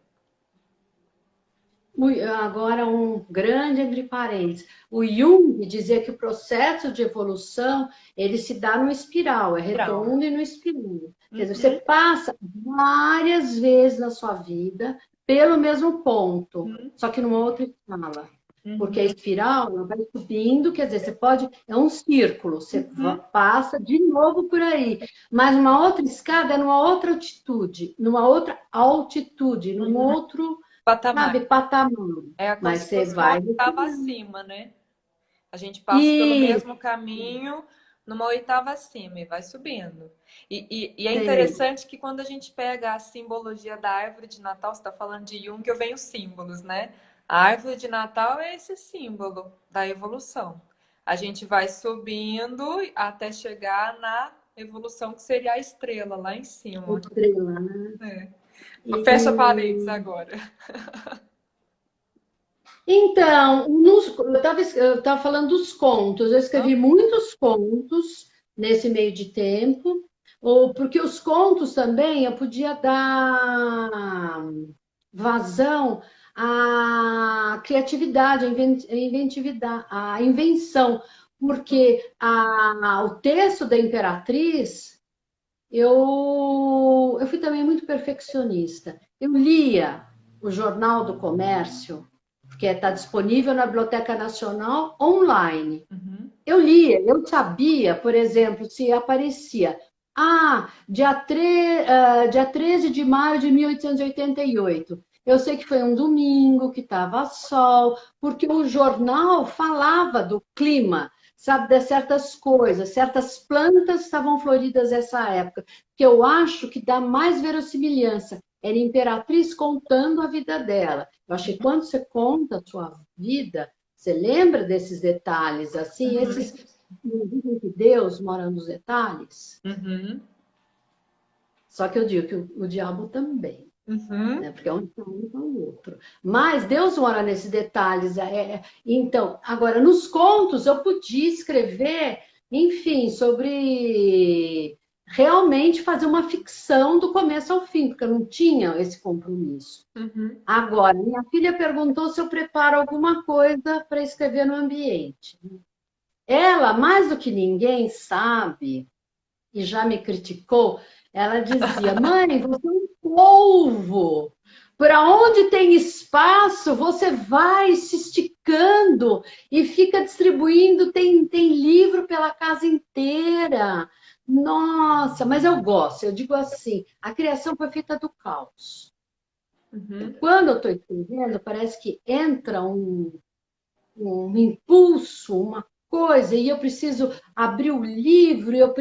Agora, um grande entre parênteses. O Jung dizia que o processo de evolução ele se dá no espiral, é Geral. redondo e no espiral. Quer dizer, você Uhum, passa várias vezes na sua vida pelo mesmo ponto, uhum, só que numa outra escala. Porque a uhum, espiral ela vai subindo, quer dizer, você pode. É um círculo, você uhum, passa de novo por aí. Mas uma outra escada é numa outra altitude, num uhum. outro. Patamar. Sabe, patamar. É como Mas se você fosse uma vai. oitava acima, né? A gente passa pelo Isso, mesmo caminho numa oitava acima e vai subindo. E é sei. interessante que quando a gente pega a simbologia da árvore de Natal, você está falando de Jung, eu venho símbolos, né? A árvore de Natal é esse símbolo da evolução. A gente vai subindo até chegar na evolução que seria a estrela lá em cima. Estrela, né? É. Fecha parênteses E agora. então, eu estava falando dos contos. Eu escrevi muitos contos nesse meio de tempo, ou porque os contos também eu podia dar vazão à criatividade, à inventividade, à invenção, porque o texto da Imperatriz eu fui também muito perfeccionista. Eu lia o Jornal do Comércio, porque está disponível na Biblioteca Nacional online. Uhum. Eu lia, eu sabia, por exemplo, se aparecia. Dia 13 de maio de 1888. Eu sei que foi um domingo, que estava sol, porque o jornal falava do clima, sabe, de certas coisas, certas plantas estavam floridas nessa época, que eu acho que dá mais verossimilhança. Era a Imperatriz contando a vida dela. Eu acho que quando você conta a sua vida, você lembra desses detalhes, assim, esses não dizem que Deus mora nos detalhes? Uhum. Só que eu digo que o diabo também, Uhum. né? Porque é um está um está o outro. Mas Deus mora nesses detalhes. Então, agora, nos contos eu podia escrever, enfim, sobre realmente fazer uma ficção do começo ao fim, porque eu não tinha esse compromisso. Uhum. Agora, minha filha perguntou se eu preparo alguma coisa para escrever no ambiente. Ela, mais do que ninguém, sabe, e já me criticou, ela dizia: Mãe, você é um polvo. Para onde tem espaço, você vai se esticando e fica distribuindo. Tem livro pela casa inteira. Nossa, mas eu gosto. Eu digo assim: a criação foi feita do caos. Uhum. Quando eu estou escrevendo, parece que entra um impulso, uma coisa, e eu preciso abrir o livro, eu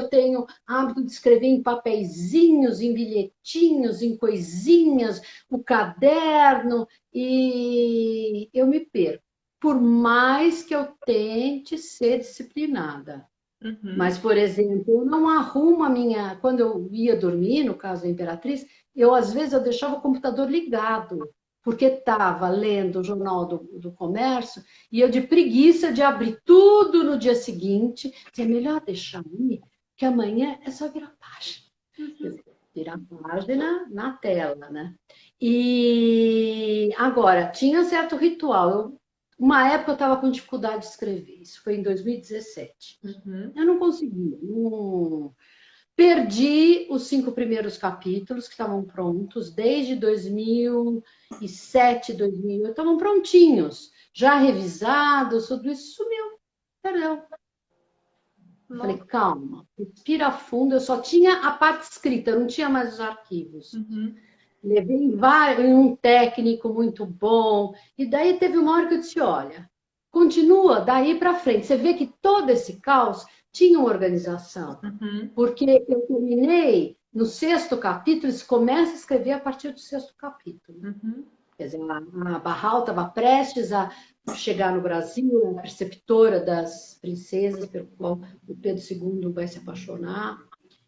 tenho hábito de escrever em papeizinhos, em bilhetinhos, em coisinhas, o caderno, e eu me perco. Por mais que eu tente ser disciplinada. Uhum. Mas, por exemplo, eu não arrumo a minha. Quando eu ia dormir, no caso da Imperatriz, às vezes eu deixava o computador ligado, porque estava lendo o Jornal do Comércio, e eu de preguiça de abrir tudo no dia seguinte, é melhor deixar aí, que amanhã é só virar página. Quer Uhum. dizer, virar página na tela, né? E agora, tinha certo ritual. Uma época eu estava com dificuldade de escrever, isso foi em 2017. Uhum. Eu não consegui. Não. Perdi os 5 primeiros capítulos que estavam prontos desde 2007, 2008, estavam prontinhos, já revisados, tudo isso sumiu, perdeu. Eu falei, Nossa. calma, respira fundo. Eu só tinha a parte escrita, eu não tinha mais os arquivos. Uhum. Levei em um técnico muito bom, e daí teve uma hora que eu disse: olha, continua daí para frente. Você vê que todo esse caos tinha uma organização. Uhum. Porque eu terminei no sexto capítulo, se começa a escrever a partir do sexto capítulo. Uhum. Quer dizer, a Barral estava prestes a chegar no Brasil, a preceptora das princesas, pelo qual o Pedro II vai se apaixonar.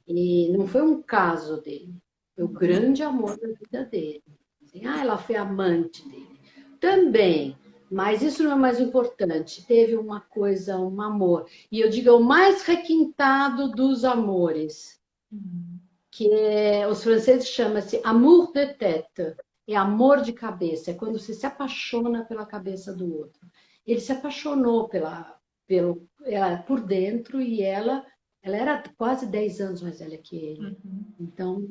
E não foi um caso dele, foi o grande amor da vida dele. Assim, ela foi amante dele. Também, mas isso não é mais importante. Teve uma coisa, um amor. E eu digo, é o mais requintado dos amores, Uhum. que os franceses chamam-se amour de tête, é amor de cabeça, é quando você se apaixona pela cabeça do outro. Ele se apaixonou ela, por dentro e ela era quase 10 anos mais velha que ele. Uhum. Então,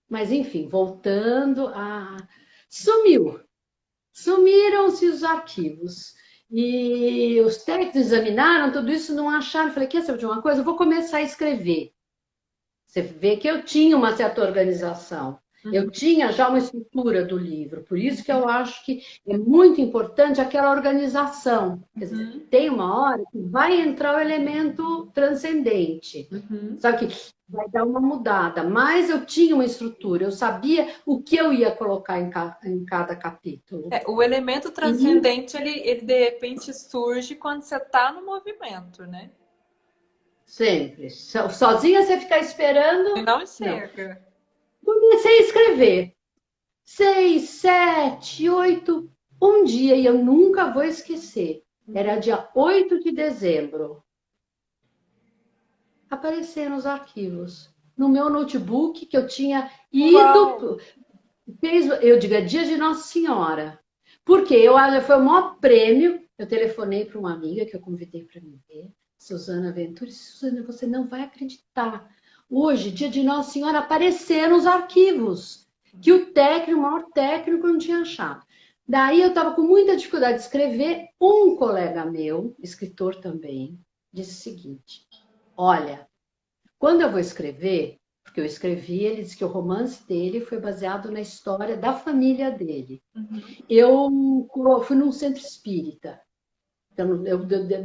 mas enfim, voltando a... Sumiu, sumiram-se os arquivos. E os técnicos examinaram tudo isso, não acharam. Falei, quer saber de uma coisa? Eu vou começar a escrever. Você vê que eu tinha uma certa organização. Eu Uhum. tinha já uma estrutura do livro, por isso que eu acho que é muito importante aquela organização. Quer dizer, Uhum. tem uma hora que vai entrar o elemento transcendente, Uhum. só que vai dar uma mudada. Mas eu tinha uma estrutura, eu sabia o que eu ia colocar em cada capítulo. É, o elemento E transcendente, ele de repente surge quando você está no movimento, né? sempre, sozinha você ficar E esperando, não não. chega. Comecei a escrever. 6, 7, 8, um dia, e eu nunca vou esquecer. Era Uhum. dia 8 de dezembro. Apareceram os arquivos. No meu notebook, que eu tinha Uau! ido, eu digo, é dia de Nossa Senhora. Porque foi o maior prêmio. Eu telefonei para uma amiga que eu convidei para me ver, Suzana Ventura. Suzana, você não vai acreditar. Hoje, dia de Nossa Senhora, apareceram os arquivos que o maior técnico, não tinha achado. Daí eu estava com muita dificuldade de escrever. Um colega meu, escritor também, disse o seguinte: olha, quando eu vou escrever, porque eu escrevi, ele disse que o romance dele foi baseado na história da família dele. Uhum. Eu fui num centro espírita. Então,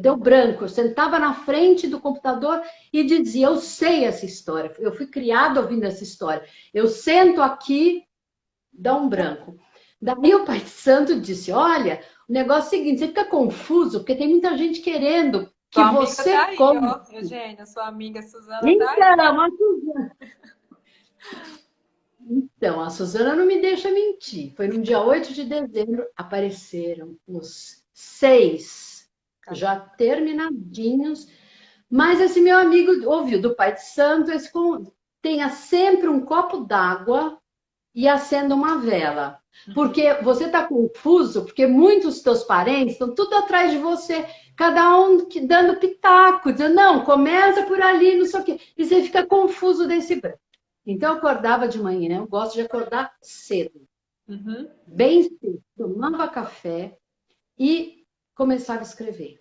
deu branco. Eu sentava na frente do computador e dizia: eu sei essa história. Eu fui criada ouvindo essa história. Eu sento aqui, dá um branco. Daí o Pai Santo disse: olha, o negócio é o seguinte, você fica confuso, porque tem muita gente querendo que Sua amiga tá você aí, conte. ó. Eugênia, sua amiga Suzana tá aí. Então, a Suzana não me deixa mentir. Foi no dia 8 de dezembro, apareceram os 6 já terminadinhos. Mas esse meu amigo ouviu do Pai de Santo, tenha sempre um copo d'água e acenda uma vela. Porque você está confuso, porque muitos dos teus parentes estão tudo atrás de você, cada um dando pitaco, dizendo, não, começa por ali, não sei o quê. E você fica confuso desse branco. Então eu acordava de manhã, eu gosto de acordar cedo, Uhum. bem cedo, tomava café e começava a escrever.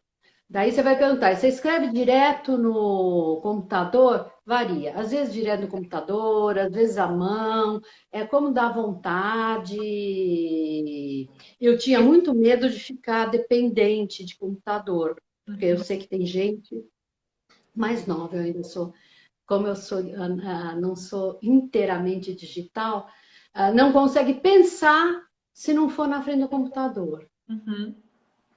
Daí você vai perguntar, você escreve direto no computador? Varia. Às vezes direto no computador, às vezes à mão, é como dá vontade. Eu tinha muito medo de ficar dependente de computador, porque eu Uhum. sei que tem gente mais nova, eu ainda sou, como eu sou, não sou inteiramente digital, não consegue pensar se não for na frente do computador. Uhum.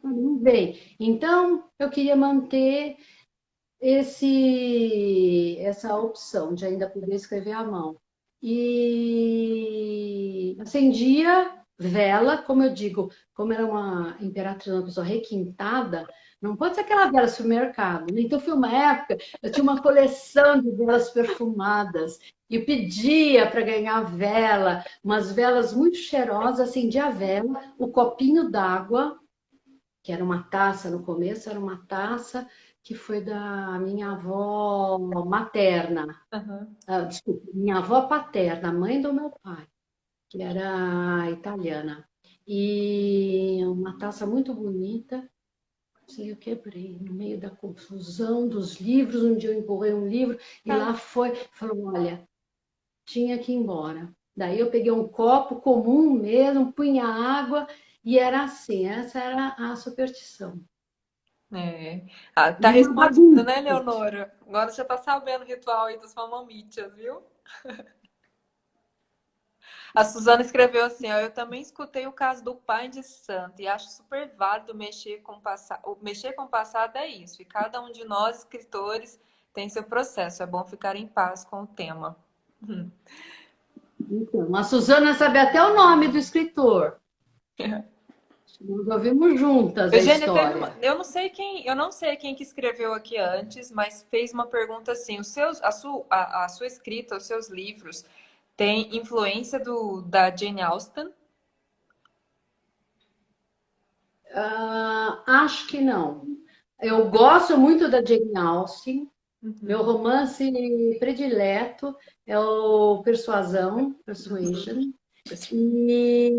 Não vem. Então, eu queria manter essa opção de ainda poder escrever à mão. E acendia vela, como eu digo, como era uma imperatriz, uma pessoa requintada, não pode ser aquela vela do supermercado, né? Então foi uma época, eu tinha uma coleção de velas perfumadas, e pedia para ganhar vela, umas velas muito cheirosas, acendia a vela, o copinho d'água, que era uma taça no começo, era uma taça que foi da minha avó materna, Uhum. desculpa, minha avó paterna, mãe do meu pai, que era italiana. E uma taça muito bonita, sei, eu quebrei no meio da confusão dos livros. Um dia eu empurrei um livro e Ah, lá falou, olha, tinha que ir embora. Daí eu peguei um copo comum mesmo, punha água e era assim, essa era a superstição. É. Ah, tá Uma respondido, né, bagunça. Leonora? Agora você já tá sabendo o ritual aí dos mamamichas, viu? A Suzana escreveu assim, ó, eu também escutei o caso do pai de santo e acho super válido mexer com o passado. Mexer com o passado é isso, e cada um de nós, escritores, tem seu processo. É bom ficar em paz com o tema. Então, a Suzana sabe até o nome do escritor. Nós ouvimos juntas a Eugênia, teve história. eu não sei quem que escreveu aqui antes, mas fez uma pergunta assim, a sua escrita, os seus livros, têm influência da Jane Austen? Acho que não. Eu gosto muito da Jane Austen. Meu Uhum, romance predileto é o uhum. Persuasion. E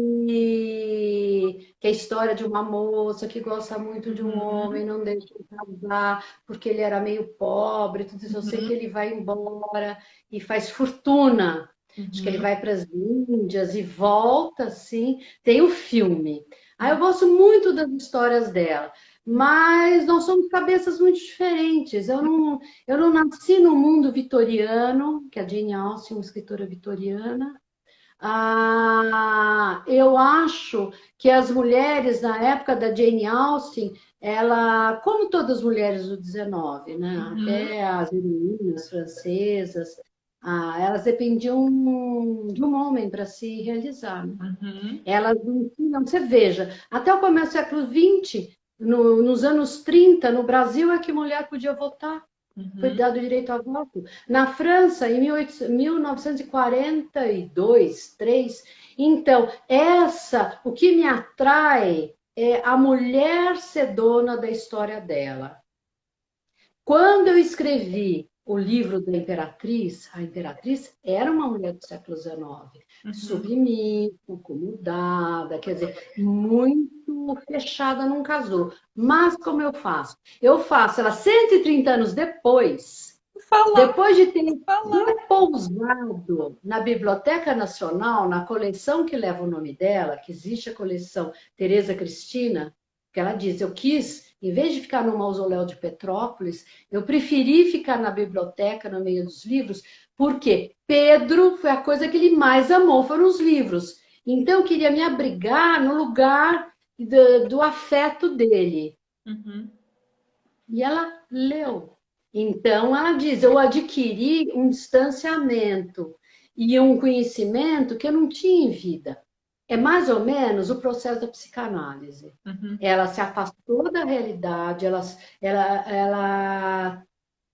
que é a história de uma moça que gosta muito de um homem, Uhum, não deixa ele casar, porque ele era meio pobre, tudo isso. Eu sei que uhum, ele vai embora e faz fortuna. Acho que ele uhum, vai para as Índias e volta, assim. Tem o filme. Aí eu uhum. gosto muito das histórias dela, mas nós somos cabeças muito diferentes. Eu não nasci no mundo vitoriano, que a Jane Austen é uma escritora vitoriana. Eu acho que as mulheres na época da Jane Austen, ela, como todas as mulheres do 19, né? Uhum, Até as meninas francesas, elas dependiam de um homem para se realizar, né? uhum, Elas não tinham, você veja, até o começo do século XX, nos anos 30, no Brasil é que mulher podia votar. Foi uhum, dado o direito ao voto. Na França, em 1942, 3. Então, o que me atrai é a mulher ser dona da história dela. Quando eu escrevi o livro da Imperatriz, a Imperatriz era uma mulher do século XIX, uhum. submissa, acomodada, quer dizer, muito fechada num casulo. Mas como eu faço? Eu faço ela 130 anos depois, Falar, depois de ter falar. repousado na Biblioteca Nacional, na coleção que leva o nome dela, que existe a coleção Teresa Cristina, que ela diz, eu quis, em vez de ficar no mausoléu de Petrópolis, eu preferi ficar na biblioteca, no meio dos livros, porque Pedro foi a coisa que ele mais amou, foram os livros. Então, eu queria me abrigar no lugar do afeto dele. Uhum. E ela leu. Então, ela diz: eu adquiri um distanciamento e um conhecimento que eu não tinha em vida. É mais ou menos o processo da psicanálise. Uhum. Ela se afastou da realidade, ela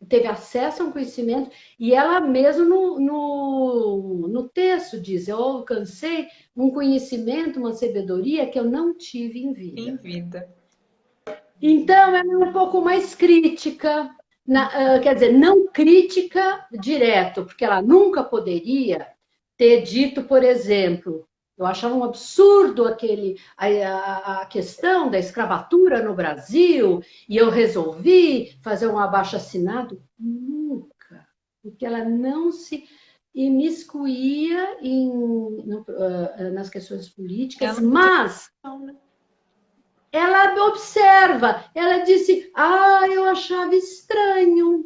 teve acesso a um conhecimento, e ela mesmo no texto diz: eu alcancei um conhecimento, uma sabedoria que eu não tive em Em vida. vida. Então, ela é um pouco mais crítica, quer dizer, não crítica direto, porque ela nunca poderia ter dito, por exemplo, eu achava um absurdo a questão da escravatura no Brasil, e eu resolvi fazer um abaixo-assinado. Nunca, porque ela não se imiscuía nas questões políticas, Ela não podia, mas não, né? ela observa, ela disse: eu achava estranho.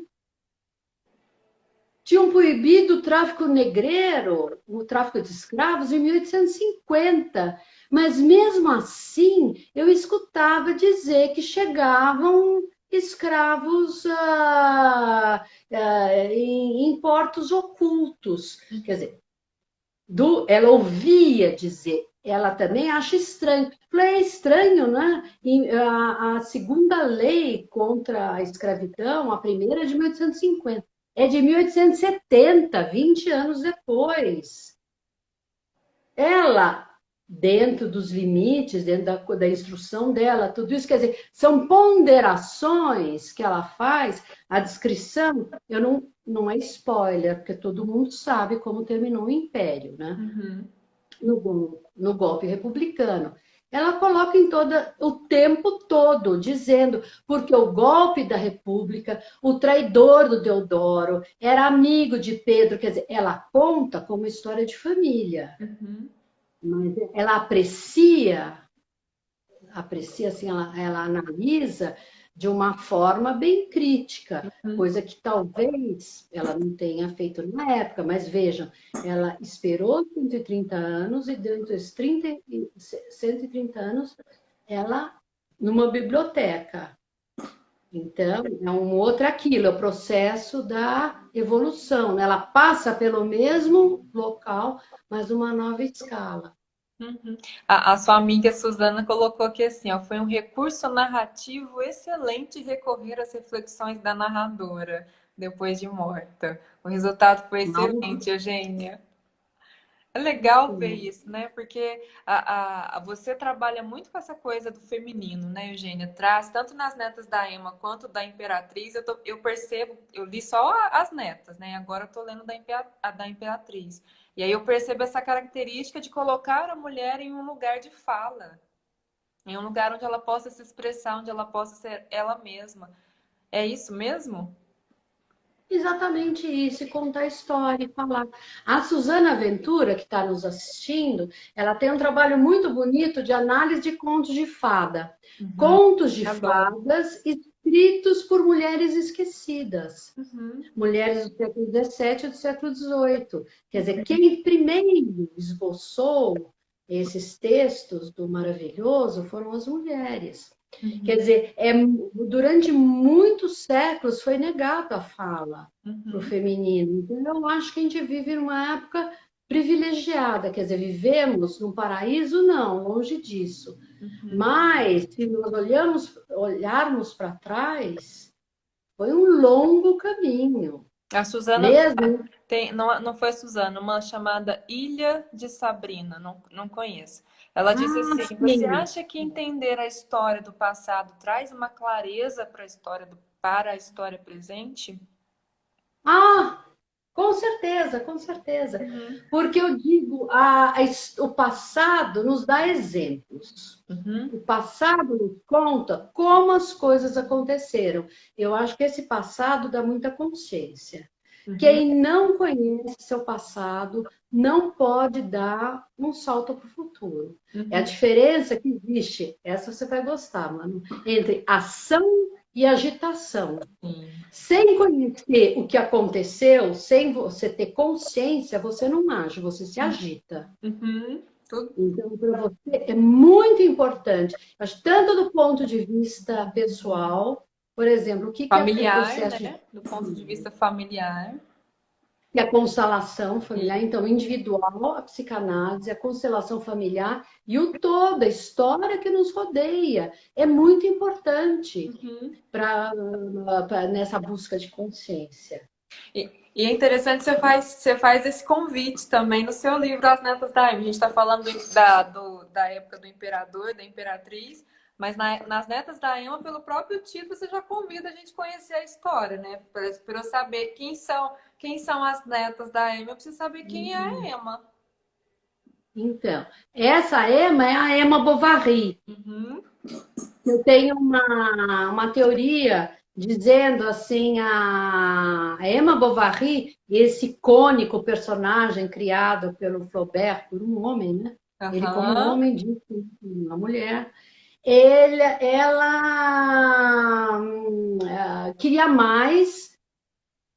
Tinham proibido o tráfico negreiro, o tráfico de escravos, em 1850. Mas mesmo assim, eu escutava dizer que chegavam escravos em portos ocultos. Quer dizer, ela ouvia dizer, ela também acha estranho. Falei, é estranho, né? E a segunda lei contra a escravidão, a primeira é de 1850, é de 1870, 20 anos depois. Ela, dentro dos limites, dentro da instrução dela, tudo isso, quer dizer, são ponderações que ela faz, a descrição, não é spoiler, porque todo mundo sabe como terminou o Império, né? Uhum. No golpe republicano. Ela coloca o tempo todo, dizendo, porque o golpe da República, o traidor do Deodoro, era amigo de Pedro, quer dizer, ela conta como história de família, Uhum. mas ela aprecia assim, ela analisa de uma forma bem crítica, Uhum. coisa que talvez ela não tenha feito na época, mas vejam, ela esperou 130 anos e dentro desses 130 anos, ela, numa biblioteca. Então, é um outro aquilo, é o processo da evolução, né? Ela passa pelo mesmo local, mas numa nova escala. Uhum. A sua amiga Suzana colocou aqui assim, ó, foi um recurso narrativo excelente recorrer às reflexões da narradora depois de morta. O resultado foi excelente, Eugênia. É legal ver isso, né? Porque você trabalha muito com essa coisa do feminino, né, Eugênia? Traz tanto nas netas da Emma quanto da Imperatriz. Eu percebo, eu li só as netas, né? Agora eu tô lendo a da Imperatriz. E aí eu percebo essa característica de colocar a mulher em um lugar de fala, em um lugar onde ela possa se expressar, onde ela possa ser ela mesma. É isso mesmo? Exatamente isso, e contar a história e falar. A Suzana Ventura, que está nos assistindo, ela tem um trabalho muito bonito de análise de contos de fada. Uhum. Contos de Adoro. fadas escritos por mulheres esquecidas. Uhum. Mulheres do século XVII e do século XVIII. Quer dizer, quem primeiro esboçou esses textos do maravilhoso foram as mulheres. Quer Uhum. dizer, durante muitos séculos foi negada a fala para o Uhum. feminino. Então, eu acho que a gente vive numa época privilegiada, quer dizer, vivemos num paraíso? Não, longe disso. Uhum. Mas, se nós olharmos para trás, foi um longo caminho. A Suzana Mesmo. tem, não, não foi a Suzana, uma chamada Ilha de Sabrina, não conheço. Ela disse Ah, assim: você sim. acha que entender a história do passado traz uma clareza para a história presente? Ah, com certeza, com certeza. Uhum. Porque eu digo, o passado nos dá exemplos. Uhum. O passado nos conta como as coisas aconteceram. Eu acho que esse passado dá muita consciência. Uhum. Quem não conhece seu passado não pode dar um salto para o futuro. É a Uhum. diferença que existe, essa você vai gostar, mano, entre ação e agitação. Sim. Sem conhecer o que aconteceu, sem você ter consciência, você não age, você se agita. Uhum. Tudo Então, para você é muito importante, acho, tanto do ponto de vista pessoal, por exemplo, o que, que é o familiar, processo né? Do ponto de vista familiar. que é a constelação familiar, E, então, individual, a psicanálise, a constelação familiar e o todo, a história que nos rodeia, é muito importante uhum. para nessa busca de consciência. E é interessante você faz esse convite também no seu livro As Netas da Amy. A gente está falando da época do imperador, da imperatriz, mas nas Netas da Emma, pelo próprio título, você já convida a gente a conhecer a história, né? Para eu saber quem são as netas da Emma, eu preciso saber quem é a Emma. Então, essa Emma é a Emma Bovary. Uhum. Eu tenho uma teoria dizendo assim, a Emma Bovary, esse icônico personagem criado pelo Flaubert por um homem, né? Ele como Aham. homem disse uma mulher, ela queria mais.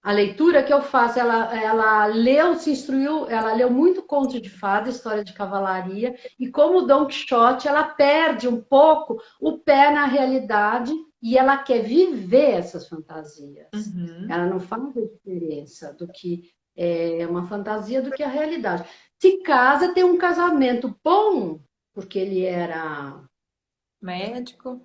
A leitura que eu faço, ela leu, se instruiu, ela leu muito conto de fada, história de cavalaria, e como Don Quixote, ela perde um pouco o pé na realidade e ela quer viver essas fantasias. Uhum. Ela não faz a diferença do que é uma fantasia do que a realidade. Se casa, tem um casamento bom, porque ele era Médico.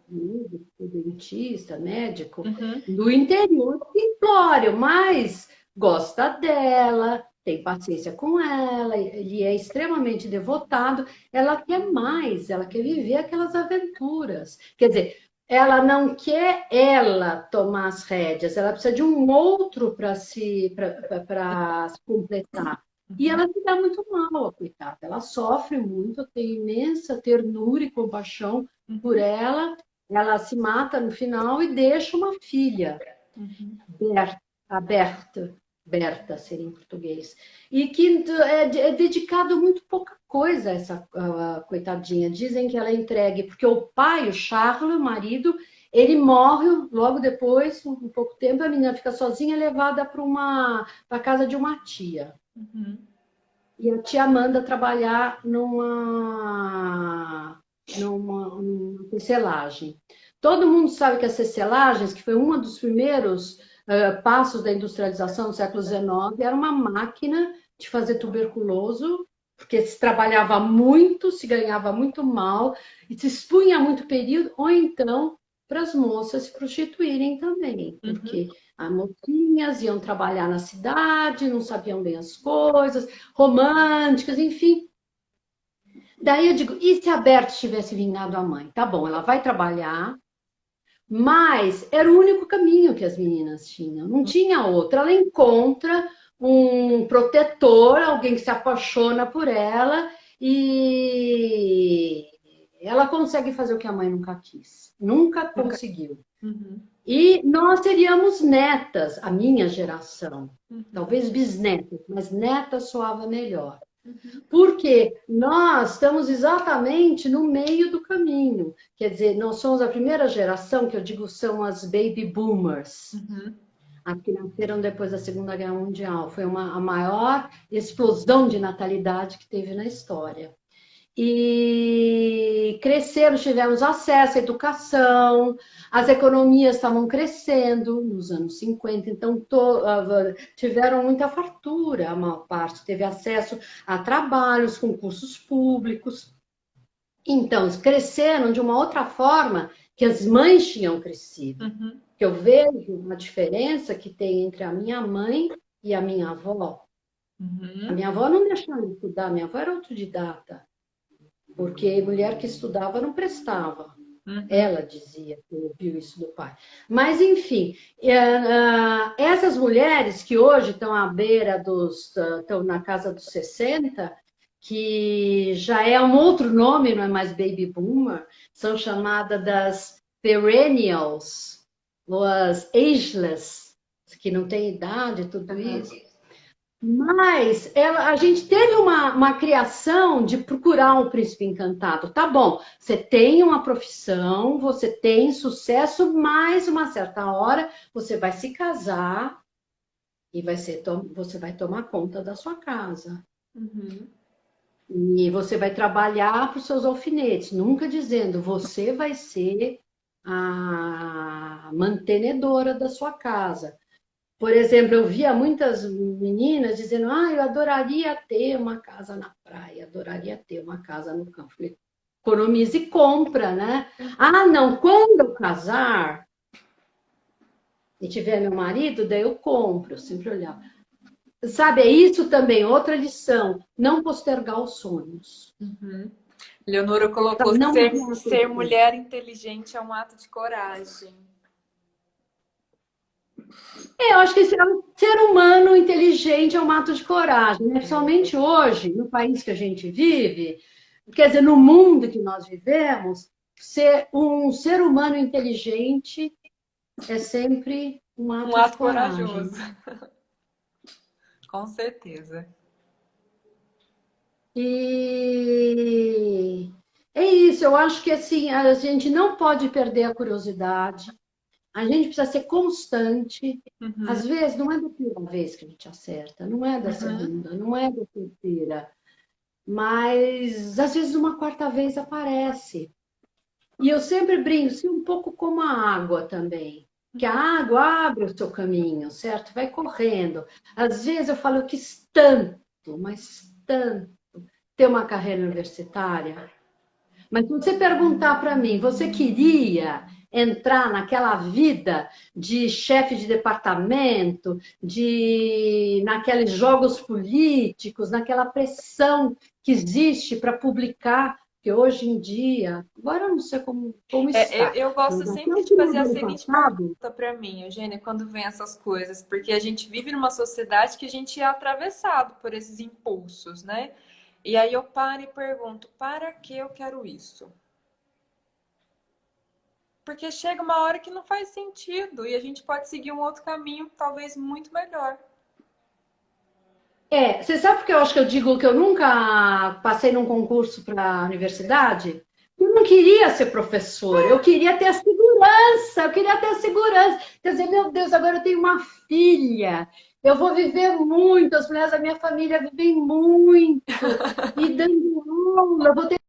dentista, médico, Uhum. do interior simplório, mas gosta dela, tem paciência com ela, ele é extremamente devotado, ela quer mais, ela quer viver aquelas aventuras. Quer dizer, ela não quer ela tomar as rédeas, ela precisa de um outro para se completar. E ela se dá muito mal, a coitada. Ela sofre muito, tem imensa ternura e compaixão por Uhum. ela se mata no final e deixa uma filha, Uhum. Berta, Berta seria em português, e que é dedicado muito pouca coisa a essa coitadinha. Dizem que ela é entregue, porque o pai, o Charles, o marido, Ele morre logo depois, um pouco tempo, a menina fica sozinha, levada para casa de uma tia. Uhum. E a tia manda trabalhar numa tecelagem. Todo mundo sabe que as tecelagens, que foi um dos primeiros passos da industrialização do século XIX, era uma máquina de fazer tuberculoso, porque se trabalhava muito, se ganhava muito mal, e se expunha a muito período, ou então para as moças se prostituírem também, Uhum. porque as mocinhas iam trabalhar na cidade, não sabiam bem as coisas, românticas, enfim. Daí eu digo, e se a Berta tivesse vingado a mãe? Tá bom, ela vai trabalhar, mas era o único caminho que as meninas tinham, não tinha outro. Ela encontra um protetor, alguém que se apaixona por ela e ela consegue fazer o que a mãe nunca quis, nunca Nunca. conseguiu. Uhum. E nós seríamos netas, a minha geração, Uhum. talvez bisnetas, mas neta soava melhor. Uhum. Porque nós estamos exatamente no meio do caminho. Quer dizer, nós somos a primeira geração, que eu digo são as baby boomers, Uhum. as que nasceram depois da Segunda Guerra Mundial. Foi a maior explosão de natalidade que teve na história. E cresceram, tivemos acesso à educação, as economias estavam crescendo nos anos 50, então tiveram muita fartura, a maior parte teve acesso a trabalhos, concursos públicos. Então, cresceram de uma outra forma que as mães tinham crescido. Uhum. Que eu vejo uma diferença que tem entre a minha mãe e a minha avó. A Uhum. minha avó não deixava de estudar, a minha avó era autodidata. Porque mulher que estudava não prestava. Uhum. Ela dizia que ouviu isso do pai. Mas, enfim, essas mulheres que hoje estão à beira estão na casa dos 60, que já é um outro nome, não é mais baby boomer, são chamadas das perennials, ou as ageless, que não têm idade, tudo Uhum. isso. Mas a gente teve uma criação de procurar um príncipe encantado. Tá bom, você tem uma profissão, você tem sucesso, mas uma certa hora você vai se casar e você vai tomar conta da sua casa. Uhum. E você vai trabalhar para os seus alfinetes, nunca dizendo você vai ser a mantenedora da sua casa. Por exemplo, eu via muitas meninas dizendo: Ah, eu adoraria ter uma casa na praia, adoraria ter uma casa no campo. Falei, economize e compra, né? Ah, não, quando eu casar e tiver meu marido, daí eu compro. Eu sempre olhava. Sabe, é isso também, outra lição: não postergar os sonhos. Uhum. Leonora colocou: Sabe, não adianta. ser mulher inteligente é um ato de coragem. Eu acho que ser humano inteligente é um ato de coragem, né? É. Principalmente hoje, no país que a gente vive, quer dizer, no mundo que nós vivemos, ser um ser humano inteligente é sempre um Um ato de ato coragem. corajoso, com certeza. E é isso, eu acho que assim, a gente não pode perder a curiosidade, a gente precisa ser constante. Uhum. Às vezes, não é da primeira vez que a gente acerta, não é da Uhum. segunda, não é da terceira, mas às vezes uma quarta vez aparece. E eu sempre brinco, assim, um pouco como a água também. Que a água abre o seu caminho, certo? Vai correndo. Às vezes eu falo, eu quis tanto, mas tanto, ter uma carreira universitária. Mas se você perguntar para mim, você queria entrar naquela vida de chefe de departamento, naqueles jogos políticos, naquela pressão que existe para publicar, que hoje em dia, agora eu não sei como está, Eu gosto mas até sempre o de final fazer do a ano seguinte passado, pergunta para mim, Eugênia, quando vem essas coisas, porque a gente vive numa sociedade que a gente é atravessado por esses impulsos, né? E aí eu paro e pergunto, para que eu quero isso? Porque chega uma hora que não faz sentido e a gente pode seguir um outro caminho, talvez muito melhor. você sabe porque eu acho que eu digo que eu nunca passei num concurso para a universidade? Eu não queria ser professora, eu queria ter a segurança, eu queria ter a segurança. Quer dizer, meu Deus, agora eu tenho uma filha, eu vou viver muito, as mulheres da minha família vivem muito, e dando aula, eu vou ter